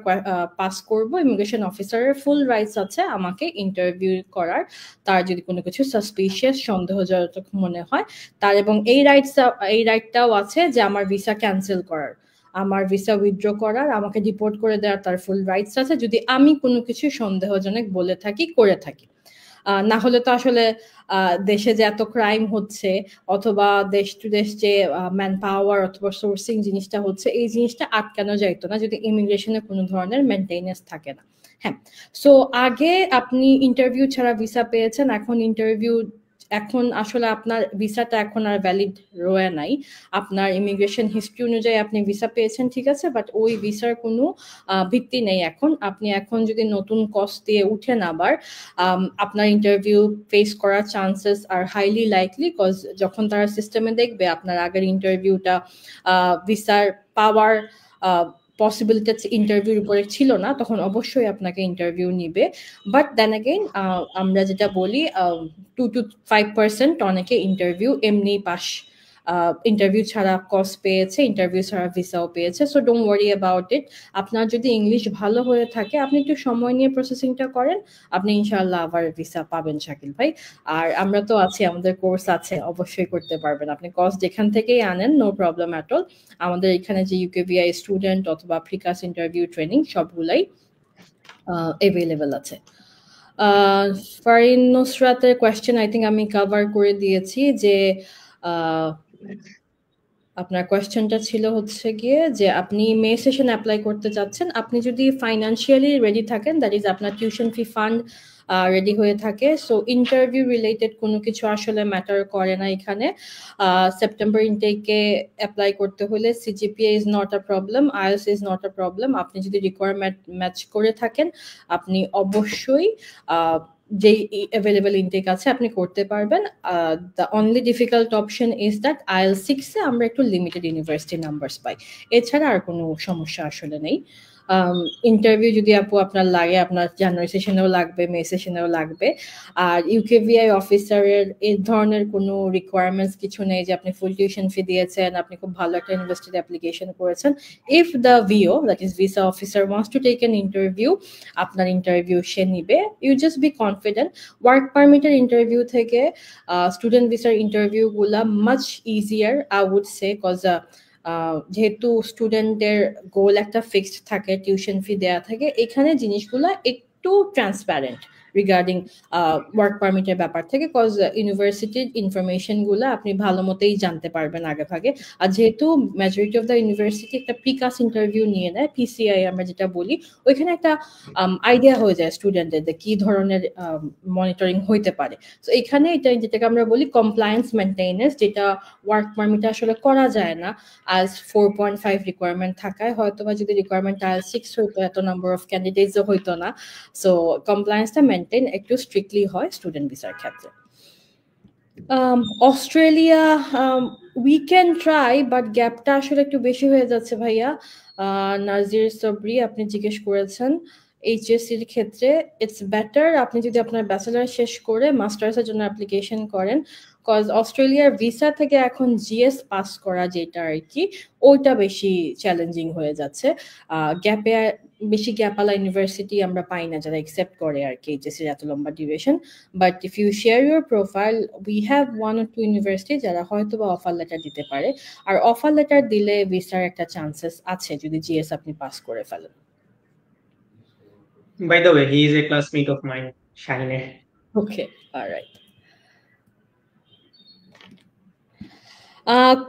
পাস করব, ইমিগ্রেশন অফিসারের ফুল রাইটস আছে আমাকে ইন্টারভিউ করার, তার যদি কোনো কিছু সাসপিশিয়াস সন্দেহজনক মনে হয় তার, এবং এই রাইটটাও আছে যে আমার ভিসা ক্যান্সেল করার, আমার ভিসা উইথড্র করার, আমাকে ডিপোর্ট করে দেওয়ার তার ফুল রাইটস আছে যদি আমি কোনো কিছু সন্দেহজনক বলে থাকি, করে থাকি। না হলে তো আসলে দেশে যে এত ক্রাইম হচ্ছে অথবা দেশ টু দেশ যে ম্যান পাওয়ার অথবা সোর্সিং জিনিসটা হচ্ছে, এই জিনিসটা আটকানো যাইতো না যদি ইমিগ্রেশনে কোনো ধরনের মেনটেনেন্স থাকে না। হ্যাঁ, সো আগে আপনি ইন্টারভিউ ছাড়া ভিসা পেয়েছেন, এখন আসলে আপনার ভিসাটা এখন আর ভ্যালিড রয়ে নাই। আপনার ইমিগ্রেশন হিস্ট্রি অনুযায়ী আপনি ভিসা পেয়েছেন, ঠিক আছে, বাট ওই ভিসার কোনো ভিত্তি নেই এখন। আপনি এখন যদি নতুন কস্ট দিয়ে উঠেন আবার, আপনার ইন্টারভিউ ফেস করার chances are highly likely, cause যখন তারা সিস্টেমে দেখবে আপনার আগের ইন্টারভিউটা ভিসার পাওয়ার পসিবিলিটি ইন্টারভিউর উপরে ছিল না, তখন অবশ্যই আপনাকে ইন্টারভিউ নিবে। বাট দেন অ্যাগেইন আমরা যেটা বলি 2 to 5% অনেকে ইন্টারভিউ এমনি পাস, ইন্টারভিউ ছাড়া কস পেয়েছে, ইন্টারভিউ ছাড়া ভিসাও পেয়েছে। সো ডোন্ট ওয়ারি অ্যাবাউট ইট। আপনার যদি ইংলিশ ভালো হয়ে থাকে, আপনি একটু সময় নিয়ে প্রসেসিংটা করেন, আপনি ইনশাআল্লাহ আবার ভিসা পাবেন শাকিল ভাই। আর আমরা তো আছি, আমাদের কোর্স আছে, অবশ্যই করতে পারবেন। আপনি কস যেখান থেকেই আনেন, নো প্রবলেম অ্যাট অল। আমাদের এখানে যে ইউকেভিআই স্টুডেন্ট অথবা প্রিকাস ইন্টারভিউ ট্রেনিং সবগুলাই অ্যাভেলেবল আছে। ফারিন নুসরাতের কোয়েশ্চেন আই থিঙ্ক আমি কভার করে দিয়েছি, যে আপনার কোয়েশ্চেনটা ছিল হচ্ছে গিয়ে যে আপনি মে সেশন অ্যাপ্লাই করতে চাচ্ছেন। আপনি যদি ফাইন্যান্সিয়ালি রেডি থাকেন, দ্যাট ইজ আপনার টিউশন ফি ফান্ড রেডি হয়ে থাকে, সো ইন্টারভিউ রিলেটেড কোনো কিছু আসলে ম্যাটার করে না এখানে। সেপ্টেম্বর ইনটেকে অ্যাপ্লাই করতে হলে CGPA is not a problem, IELTS is not a problem. আপনি যদি রিকোয়ারমেন্ট ম্যাচ করে থাকেন, আপনি অবশ্যই যে অ্যাভেলেবল ইনটেক আছে আপনি করতে পারবেন। The only difficult option is that IELTS 6-এ আমরা একটু লিমিটেড ইউনিভার্সিটি নাম্বারস পাই, এছাড়া আর কোনো সমস্যা আসলে নেই। ইন্টারভিউ যদি আপু আপনার লাগে, আপনার জানুয়ারি সেশনেও লাগবে, মে সেশনেও লাগবে। আর ইউকেভিআই অফিসারের এই ধরনের কোনো রিকোয়ারমেন্টস কিছু নেই যে আপনি ফুল টিউশন ফি দিয়েছেন, আপনি খুব ভালো একটা ইউনিভার্সিটি অ্যাপ্লিকেশন করেছেন। If the VO, that is visa officer, wants to take an interview, আপনার ইন্টারভিউ সে নিবে। You just be confident. Work পারমিটের ইন্টারভিউ থেকে স্টুডেন্ট ভিসার ইন্টারভিউগুলা much easier I would say, cause যেহেতু স্টুডেন্টের গোল একটা ফিক্সড থাকে, টিউশন ফি দেওয়া থাকে, এখানে জিনিসগুলো একটু ট্রান্সপারেন্ট রিগার্ডিং ওয়ার্ক পারমিটের ব্যাপার থেকে, কজ ইউনিভার্সিটির ইনফরমেশনগুলো আপনি ভালো মতোই জানতে পারবেন আগে ভাগে। আর যেহেতু মেজরিটি অফ দ্য ইউনিভার্সিটি একটা প্রিকাস ইন্টারভিউ নিয়ে নেয়, PCI আমরা যেটা বলি, ওইখানে একটা আইডিয়া হয়ে যায় স্টুডেন্টদের কি ধরনের মনিটরিং হইতে পারে। তো এখানে এটা যেটাকে আমরা বলি কমপ্লায়েন্স মেনটেনেন্স, যেটা ওয়ার্ক পারমিটে আসলে করা যায় না। IELTS 4.5 রিকোয়ারমেন্ট থাকায় হয়তো বা যদি রিকোয়ারমেন্ট IELTS 6 হইতো, এত নাম্বার অফ ক্যান্ডিডেটসও হইতো না। সো কমপ্লায়েন্সটা মেনটেন একটু স্ট্রিক্টলি হয় স্টুডেন্ট ভিসার ক্ষেত্রে। Australia we can try, but গ্যাপটা আসলে একটু বেশি হয়ে যাচ্ছে ভাইয়া। নাজির সবরি আপনি জিজ্ঞেস করেছেন HSC-র ক্ষেত্রে, ইটস বেটার আপনি যদি আপনার ব্যাচেলার শেষ করে মাস্টার্সের জন্য অ্যাপ্লিকেশন করেন, কজ অস্ট্রেলিয়ার ভিসা থেকে এখন GS পাস করা যেটা আর কি, ওইটা বেশি চ্যালেঞ্জিং হয়ে যাচ্ছে। বেশি গ্যাপালা ইউনিভার্সিটি আমরা পাই না যারা অ্যাকসেপ্ট করে আর কি HSC-র এত লম্বা duration. But if you share your profile, we have 1 or 2 university যারা হয়তো বা অফার লেটার দিতে পারে, আর অফার লেটার দিলে ভিসার একটা চান্সেস আছে যদি GS আপনি পাস করে ফেলেন।
By the way, he is a classmate of mine, Shahine.
Okay, all right.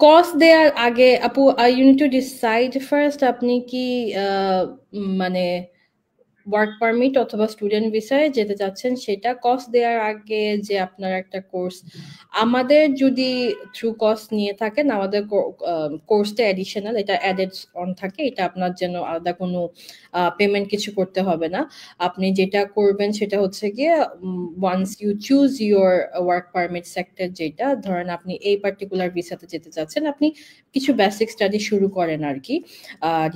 Cost দেওয়ার আগে আপু, you need to decide first আপনি কি মানে ওয়ার্ক পারমিট অথবা স্টুডেন্ট ভিসায় যেতে চাচ্ছেন। সেটা কস্ট দেওয়ার আগে যে আপনার একটা কোর্স, আমাদের যদি থ্রু কস্ট নিয়ে থাকেন, আমাদের কোর্সটা অ্যাডিশনাল, এটা অ্যাডেড অন থাকে, এটা আপনার জন্য আলাদা কোনো পেমেন্ট কিছু করতে হবে না। আপনি যেটা করবেন সেটা হচ্ছে গিয়ে once you choose your work permit sector, যেটা ধরেন আপনি এই পার্টিকুলার ভিসাতে যেতে চাচ্ছেন, আপনি কিছু বেসিক স্টাডি শুরু করেন আর কি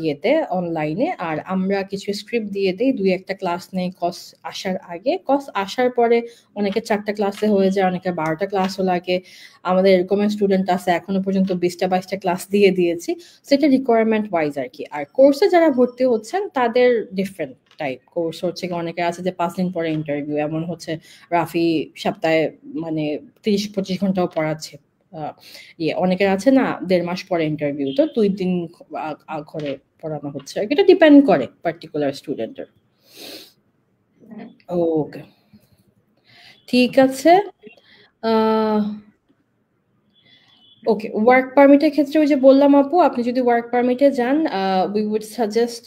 ইয়েতে অনলাইনে, আর আমরা কিছু স্ক্রিপ্ট দিয়ে দিই 2-1টা ক্লাস নেই কস আসার আগে। কস আসার পরে অনেকে 4টা ক্লাসে হয়ে যায়, অনেকে 12টা ক্লাসও লাগে। আমাদের এরকম স্টুডেন্ট আছে এখনো পর্যন্ত 20টা-22টা ক্লাস দিয়ে দিয়েছি। সেটা রিকোয়ারমেন্ট ওয়াইজ আর কি। আর কোর্সে যারা ভর্তি হচ্ছেন তাদের ডিফারেন্ট টাইপ কোর্স হচ্ছে কি, অনেকে আছে যে 5 দিন পরে ইন্টারভিউ, এমন হচ্ছে রাফি সপ্তাহে মানে 30-25 ঘন্টাও পড়াচ্ছে। অনেকের আছে না 1.5 মাস পরে ইন্টারভিউ, তো 2 দিন ঘরে পড়ানো হচ্ছে। এটা ডিপেন্ড করে পার্টিকুলার স্টুডেন্টের। ওকে, ঠিক আছে। ওকে, ওয়ার্ক পারমিটের ক্ষেত্রে ওই যে বললাম আপু, আপনি যদি ওয়ার্ক পারমিটে যান, উই উড সাজেস্ট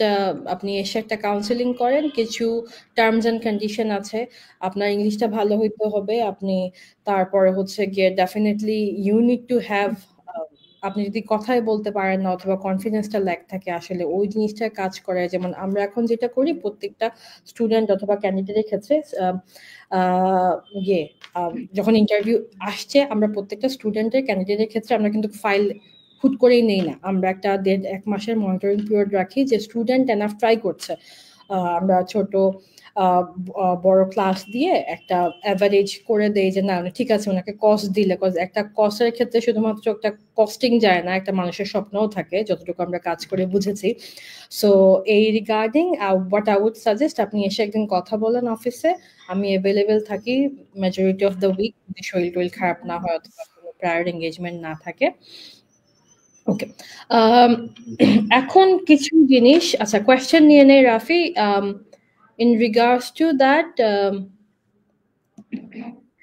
আপনি এসে একটা কাউন্সেলিং করেন। কিছু টার্মস অ্যান্ড কন্ডিশন আছে, আপনার ইংলিশটা ভালো হইতে হবে। আপনি তারপরে হচ্ছে গিয়ে definitely you need to have, আপনি যদি কথাই বলতে পারেন না অথবা কনফিডেন্সটা ল্যাক থাকে, আসলে ওই জিনিসটা কাজ করে। যেমন আমরা এখন যেটা করি, প্রত্যেকটা স্টুডেন্ট অথবা ক্যান্ডিডেটের ক্ষেত্রে যখন ইন্টারভিউ আসছে, আমরা প্রত্যেকটা স্টুডেন্টের ক্যান্ডিডেটের ক্ষেত্রে আমরা কিন্তু ফাইল হুট করেই নেই না। আমরা একটা 1.5 মাসের মনিটরিং পিরিয়ড রাখি যে স্টুডেন্ট এনাফ ট্রাই করছে। আমরা ছোট বড় ক্লাস দিয়ে একটা অ্যাভারেজ করে দেই যে না ঠিক আছে, ওনাকে কস্ট দিলে, একটা কস্টের ক্ষেত্রে শুধুমাত্র একটা কস্টিং যায় না, একটা মানুষের স্বপ্নও থাকে, যতটুকু আমরা কাজ করে বুঝেছি। সো এই regarding what I would suggest, আপনি এসে একদিন কথা বলেন অফিসে। আমি অ্যাভেলেবেল থাকি মেজরিটি অফ দ্য উইক, যদি শরীর টরীর খারাপ না হয় অথবা কোনো প্রায়র এঙ্গেজমেন্ট না থাকে। ওকে, এখন কিছু জিনিস, আচ্ছা কোয়েশ্চেন নিয়ে নেই Rafi. in regards to that,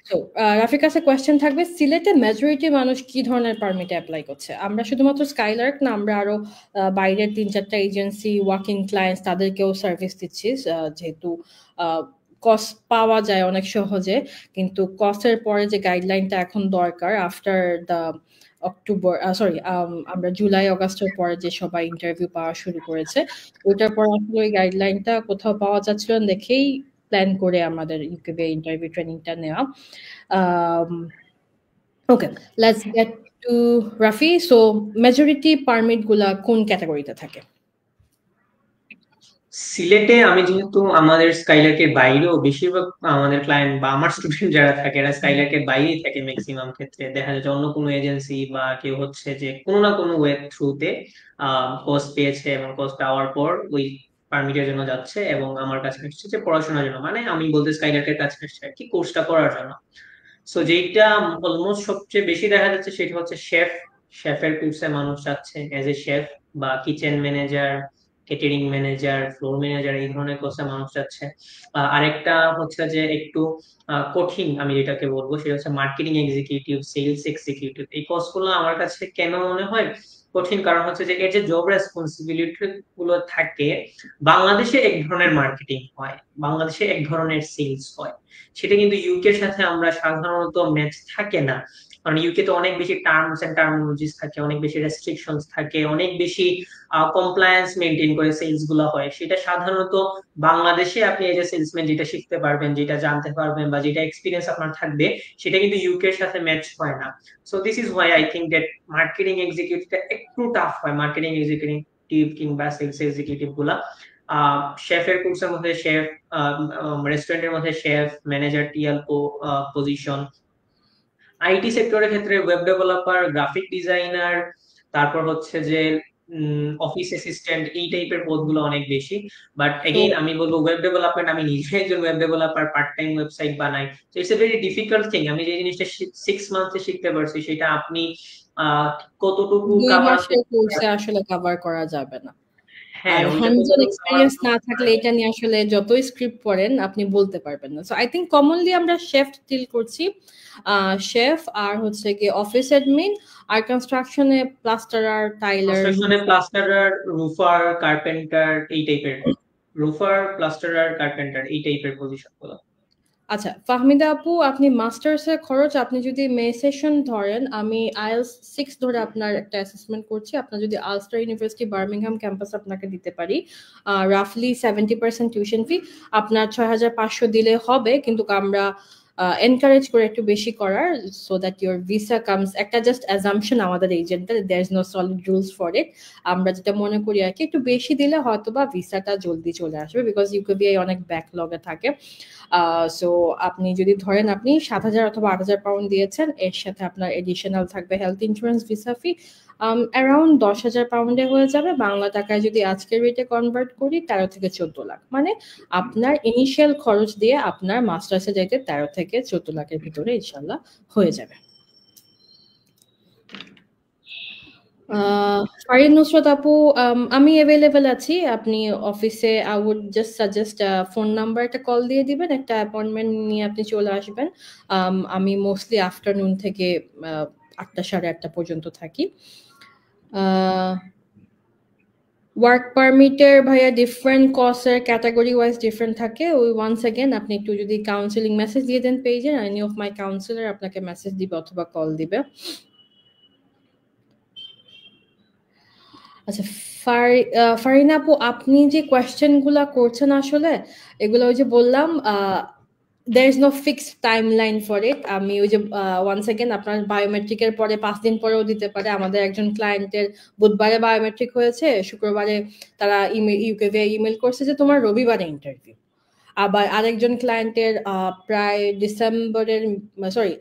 so রাফির কাছে কোয়েশ্চেন থাকবে, সিলেটে মেজরিটি মানুষ কি ধরনের পারমিটে অ্যাপ্লাই করছে? আমরা শুধুমাত্র স্কাইলার্ক না, আমরা আরো বাইরের 3-4টা এজেন্সি, ওয়ার্কিং ক্লায়েন্টস, তাদেরকেও সার্ভিস দিচ্ছি। যেহেতু কস্ট পাওয়া যায় অনেক সহজে, কিন্তু কস্টের পরে যে গাইডলাইনটা এখন দরকার আফটার দ্য অক্টোবর, আমরা জুলাই আগস্টের পরে যে সবাই ইন্টারভিউ পাওয়া শুরু করেছে, ওইটার পর আসলে ওই গাইডলাইনটা কোথাও পাওয়া যাচ্ছিল দেখেই প্ল্যান করে আমাদের ইউকেবে ইন্টারভিউ ট্রেনিংটা নেওয়া। Okay, let's get to Rafi. So majority permit গুলা কোন ক্যাটাগরিতে থাকে?
সিলেটে আমি যেহেতু আমাদের স্কাইলার্কের বাইরেও বেশিরভাগ আমাদের ক্লায়েন্ট বা আমার স্টুডেন্ট যারা থাকে এরা স্কাইলার্কের বাইরেই থাকে, ম্যাক্সিমাম ক্ষেত্রে দেখা যায় যে অন্য কোনো এজেন্সি বা কেউ হচ্ছে যে কোনো না কোনো ওয়েব থ্রুতে কোর্স পেয়েছে এবং কোর্স পাওয়ার পর ওই পারমিটের জন্য যাচ্ছে এবং আমার কাছে আসছে যে পড়াশোনার জন্য, মানে আমি বলতে স্কাইলার্কের কাছে আসছে আর কি কোর্সটা করার জন্য। সো যেটা অলমোস্ট সবচেয়ে বেশি দেখা যাচ্ছে সেটা হচ্ছে শেফের কোর্সে মানুষ যাচ্ছে এজ এ শেফ বা kitchen manager, catering manager, floor manager, এই ধরনের কোর্সে মানুষ যাচ্ছে। আরেকটা হচ্ছে যে একটু কঠিন, আমি যেটাকে বলবো সেটা হচ্ছে মার্কেটিং এক্সিকিউটিভ, সেলস এক্সিকিউটিভ। এই কোর্সগুলো আমার কাছে কেন মনে হয় কঠিন, কারণ হচ্ছে যে এর যে জব রেসপন্সিবিলিটি গুলো থাকে, বাংলাদেশে এক ধরনের মার্কেটিং হয়, বাংলাদেশে এক ধরনের সেলস হয়, সেটা কিন্তু ইউকের সাথে আমরা সাধারণত ম্যাচ থাকে না। কারণ ইউকে তো অনেক বেশি টার্মস এন্ড টার্মিনোলজিস থাকে, অনেক বেশি রেস্ট্রিকশনস থাকে, অনেক বেশি কমপ্লায়েন্স মেনটেন করে সেলস গুলো হয়। সেটা সাধারণত বাংলাদেশে আপনি এজ এ সেলসম্যান যেটা শিখতে পারবেন, যেটা জানতে পারবেন বা যেটা এক্সপিরিয়েন্স আপনার থাকবে, সেটা কিন্তু ইউকে এর সাথে ম্যাচ হয় না। So this is why I think that marketing এক্সিকিউটিভটা একটু টাফ হয়, মার্কেটিং এক্সিকিউটিভ কিংবা সেলস এক্সিকিউটিভ গুলা। শেফের কোর্সের মধ্যে শেফ, রেস্টুরেন্টের মধ্যে chef, manager, TL position. IT সেক্টরের ক্ষেত্রে ওয়েব ডেভেলপার, গ্রাফিক ডিজাইনার, তারপর হচ্ছে যে অফিস অ্যাসিস্ট্যান্ট, এই টাইপের পদগুলো অনেক বেশি। বাট এগেইন আমি বলবো ওয়েব ডেভেলপমেন্ট, আমি নিজে একজন web developer, part time website বানাই। তো it's a very difficult thing. আমি যে জিনিসটা 6 মান্থে শিখতে পারছি সেটা আপনি কতটুকু
2
কাভার
মাসের কোর্সে আসলে কভার করা যাবে না।
হ্যাঁ,
আর
ওইটা
হ্যান্ডস অন
কতটুকু cover
এক্সপেরিয়েন্স না থাকলে এটা নিয়ে আসলে যতই স্ক্রিপ্ট পড়েন আপনি বলতে পারবেন না। সো আই থিঙ্ক কমনলি আমরা শেফ ডিল করছি, শেফ আর হচ্ছে গিয়ে অফিস অ্যাডমিন, আর কনস্ট্রাকশনে প্লাস্টারার, টাইলার,
কনস্ট্রাকশনে প্লাস্টারার, রুফার, কার্পেন্টার, এই টাইপের, রুফার, প্লাস্টারার, কার্পেন্টার, এই টাইপের পজিশন গুলো।
আচ্ছা ফাহমিদা আপু, আপনি মাস্টার্সের খরচ আপনি যদি মে সেশন ধরেন, আমি আইএলস 6 ধরে আপনার একটা অ্যাসেসমেন্ট করছি, আপনার যদি আলস্টার ইউনিভার্সিটি বার্মিংহাম ক্যাম্পাস আপনাকে দিতে পারি, রাফলি 70% টিউশন ফি, আপনার 6,500 দিলে হবে। কিন্তু আমরা এনকারেজ করে একটু বেশি করার, so that your visa comes, একটা জাস্ট অ্যাজাম্পশন আমাদের এজেন্টের, there is no solid rules for it. আমরা যেটা মনে করি আর কি, একটু বেশি দিলে হয়তো বা ভিসাটা জলদি চলে আসবে, বিকজ ইউকেবিআই অনেক ব্যাকলগে থাকে। সো আপনি যদি ধরেন আপনি 7,000 অথবা 8,000 পাউন্ড দিয়েছেন, এর সাথে আপনার এডিশনাল থাকবে হেলথ ইন্স্যুরেন্স, ভিসা ফি, অ্যারাউন্ড 10,000 পাউন্ডে হয়ে যাবে। বাংলা টাকায় যদি আজকের রেটে কনভার্ট করি 13 থেকে 14 লাখ, মানে আপনার ইনিশিয়াল খরচ দিয়ে আপনার মাস্টার্সে যাইতে 13 থেকে 14 লাখের ভিতরে ইনশাল্লাহ হয়ে যাবে। ফারিন নুসরাত আপু, আমি অ্যাভেলেবেল আছি, আপনি অফিসে, I would just suggest phone number একটা কল দিয়ে দিবেন, একটা অ্যাপয়েন্টমেন্ট নিয়ে আপনি চলে আসবেন। আমি মোস্টলি আফটারনুন থেকে 8টা সাড়ে 8টা পর্যন্ত থাকি। ওয়ার্ক পারমিটের ভাইয়া ডিফারেন্ট কোর্সের ক্যাটাগরি ওয়াইজ ডিফারেন্ট থাকে। ওই ওয়ান্স অ্যাগেন আপনি একটু যদি কাউন্সিলিং মেসেজ দিয়ে দেন পেজে, এনি অফ মাই কাউন্সিলর আপনাকে মেসেজ দিবে অথবা কল দিবে। আচ্ছা, ফারিনা আপু, আপনি যে কোয়েশ্চেনগুলো করছেন আসলে এগুলো ওই যে বললাম, there is no fixed timeline for it. আমি ওই যে ওয়ান্স অ্যাগেন আপনার বায়োমেট্রিকের পরে 5 দিন পরেও দিতে পারে। আমাদের একজন ক্লায়েন্টের বুধবারে বায়োমেট্রিক হয়েছে, শুক্রবারে তারা ইউকেভিআই ইমেল করছে যে তোমার রবিবারে ইন্টারভিউ। আবার আরেকজন ক্লায়েন্টের প্রায়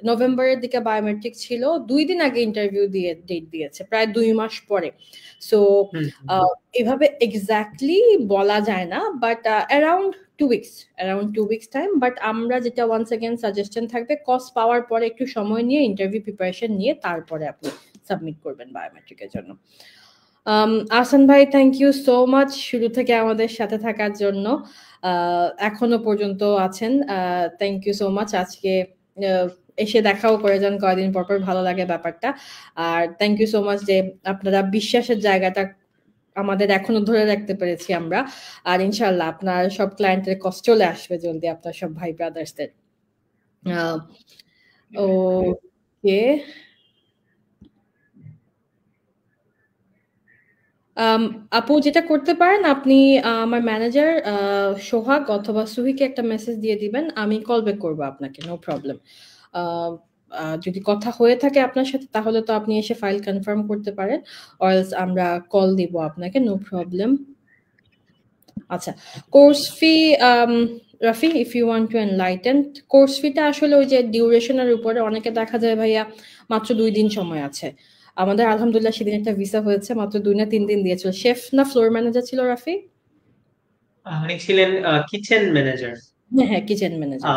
নভেম্বরের দিকে বায়োমেট্রিক ছিল, 2 দিন আগে ইন্টারভিউ দিয়ে ডেট দিয়েছে, প্রায় 2 মাস পরে। সো এভাবে এক্স্যাক্টলি বলা যায় না, but around 2 weeks time. But আমরা যেটা ওয়ান্স অ্যাগেন সাজেশন থাকবে, কস পাওয়ার পরে একটু সময় নিয়ে ইন্টারভিউ প্রিপারেশন নিয়ে তারপরে আপনি সাবমিট করবেন বায়োমেট্রিকের জন্য। আহসান ভাই, থ্যাংক ইউ সো মাচ শুরু থেকে আমাদের সাথে থাকার জন্য, এখনো পর্যন্ত আছেন। Thank you so much. আজকে এসে দেখাও করে যান কয়েকদিন পর, ভালো লাগে ব্যাপারটা। আর থ্যাংক ইউ সো মাচ যে আপনারা বিশ্বাসের জায়গাটা আমাদের এখনো ধরে রাখতে পেরেছি আমরা। আর ইনশাল্লাহ আপনার সব ক্লায়েন্টের কষ্ট চলে আসবে জলদি, আপনার সব ভাই ব্রাদার্সদের। ওকে, আপু যেটা করতে পারেন, আপনি আমার ম্যানেজার সোহাগ অথবা সুহিকে একটা মেসেজ দিয়ে দিবেন, আমি কল ব্যাক করবো আপনাকে, নো প্রবলেম। যদি কথা হয়ে থাকে আপনার সাথে তাহলে তো আপনি এসে ফাইল কনফার্ম করতে পারেন, অরএলস আমরা কল দিব আপনাকে, নো প্রবলেম। আচ্ছা, course fee, Rafi, if you want to enlighten, course ফিটা আসলে ওই যে ডিউরেশনের উপরে, অনেকে দেখা যায় ভাইয়া মাত্র 2 দিন সময় আছে। আমাদের আলহামদুলিল্লাহ সেদিন একটা ভিসা হয়েছে, মাত্র 2 না 3 দিন দিয়েছিল। শেফ না ফ্লোর ম্যানেজার ছিল রাফি?
উনি ছিলেন কিচেন ম্যানেজার।
হ্যাঁ, কিচেন ম্যানেজার।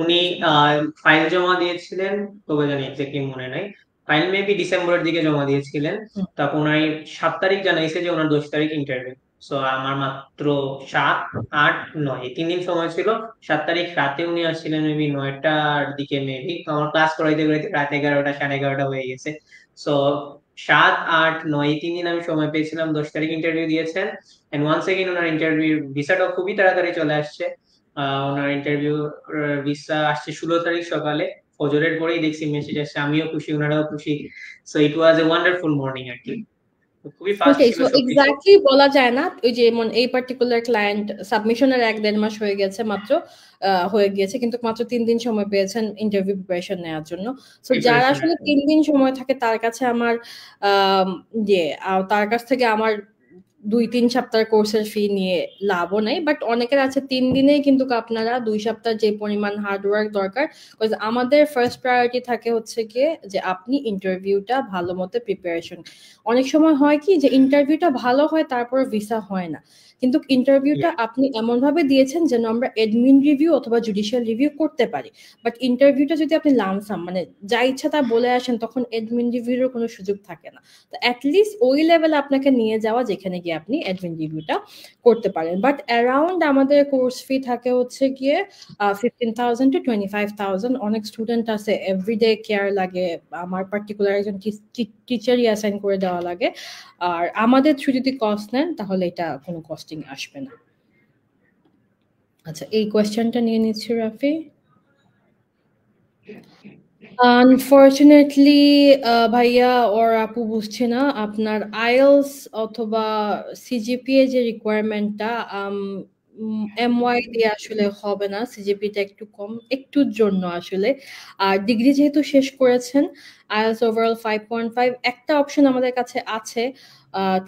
উনি ফাইল জমা দিয়েছিলেন, তবে জানি এক্স্যাক্টলি মনে নাই, ফাইল মেবি ডিসেম্বরের দিকে জমা দিয়েছিলেন। তারপর ওনার 7 তারিখ জানাইছে যে ওনার 10 তারিখ ইন্টারভিউ। সো আমার মাত্র 7, 8, 9 এই 3 দিন সময় ছিল। 7 তারিখ রাতে উনি আসছিলেন মেবি 9টার দিকে, মেবি আমার ক্লাস করাইতে করাইতে রাত 11টা, 11:30 হয়ে গেছে। সো 7, 8, 9 এই 3 দিন আমি সময় পেয়েছিলাম। 10 তারিখ ইন্টারভিউ দিয়েছেন, এন্ড ওয়ান্স এগেইন ওনার ইন্টারভিউ ভিসাটা খুবই তাড়াতাড়ি চলে আসছে। ওনার ইন্টারভিউ ভিসা আসছে 16 তারিখ সকালে, ফজরের পরেই দেখছি মেসেজ আসছে। আমিও খুশি, ওনারাও খুশি। So it was a wonderful morning আর কি, খুবই ফাস্ট ছিল সবকিছু।
এক্স্যাক্টলি বলা যায় না, ওই যে এই পার্টিকুলার ক্লায়েন্ট সাবমিশনের 1-1.5 মাস হয়ে গেছে মাত্র, হয়ে গিয়েছে, কিন্তু মাত্র 3 দিন সময় পেয়েছেন ইন্টারভিউ প্রিপারেশন নেওয়ার জন্য। সো যারা আসলে 3 দিন সময় থাকে তার কাছে আমার তার কাছ থেকে আমার 2-3 সপ্তাহের কোর্সের ফি নিয়ে লাভও নেই। বাট অনেকের আছে 3 দিনেই কিন্তু আপনারা 2 সপ্তাহ যে পরিমাণ হার্ডওয়ার্ক দরকার, আমাদের ফার্স্ট প্রায়োরিটি থাকে হচ্ছে গিয়ে যে আপনি ইন্টারভিউটা ভালো মতো প্রিপারেশন। অনেক সময় হয় কি যে ইন্টারভিউটা ভালো হয় তারপর ভিসা হয় না, কিন্তু ইন্টারভিউটা আপনি এমন ভাবে দিয়েছেন যেন আমরা অ্যাডমিন রিভিউ অথবা জুডিশিয়াল রিভিউ করতে পারি। বাট ইন্টারভিউটা যদি আপনি লামসাম মানে যা ইচ্ছা তা বলে আসেন, তখন অ্যাডমিন রিভিউর কোনো সুযোগ থাকে না। তো অ্যাটলিস্ট ওই লেভেলে আপনাকে নিয়ে যাওয়া যেখানে গিয়ে আপনি অ্যাডমিন রিভিউটা করতে পারেন। বাট অ্যারাউন্ড আমাদের কোর্স ফি থাকে হচ্ছে গিয়ে 15,000 to 25,000। অনেক স্টুডেন্ট আছে এভরিডে কেয়ার লাগে, আমার পার্টিকুলার একজন টিচারই অ্যাসাইন করে দেওয়া লাগে। আর আমাদের থ্রু যদি কস্ট নেন তাহলে এটা কোনো কস্টিং আসবে না। আচ্ছা, এই কোয়েশ্চেনটা নিয়ে নিচ্ছি রাফি। আনফরচুনেটলি ভাইয়া ওর আপু বুঝছে না আপনার আইএলস অথবা সিজিপিএ যে রিকোয়ারমেন্টটা, MY দিয়ে আসলে হবে না, সিজিপিটা একটু কম, একটুর জন্য আসলে। আর ডিগ্রি যেহেতু শেষ করেছেন, IELTS ওভারঅল 5.5, একটা অপশন আমাদের কাছে আছে,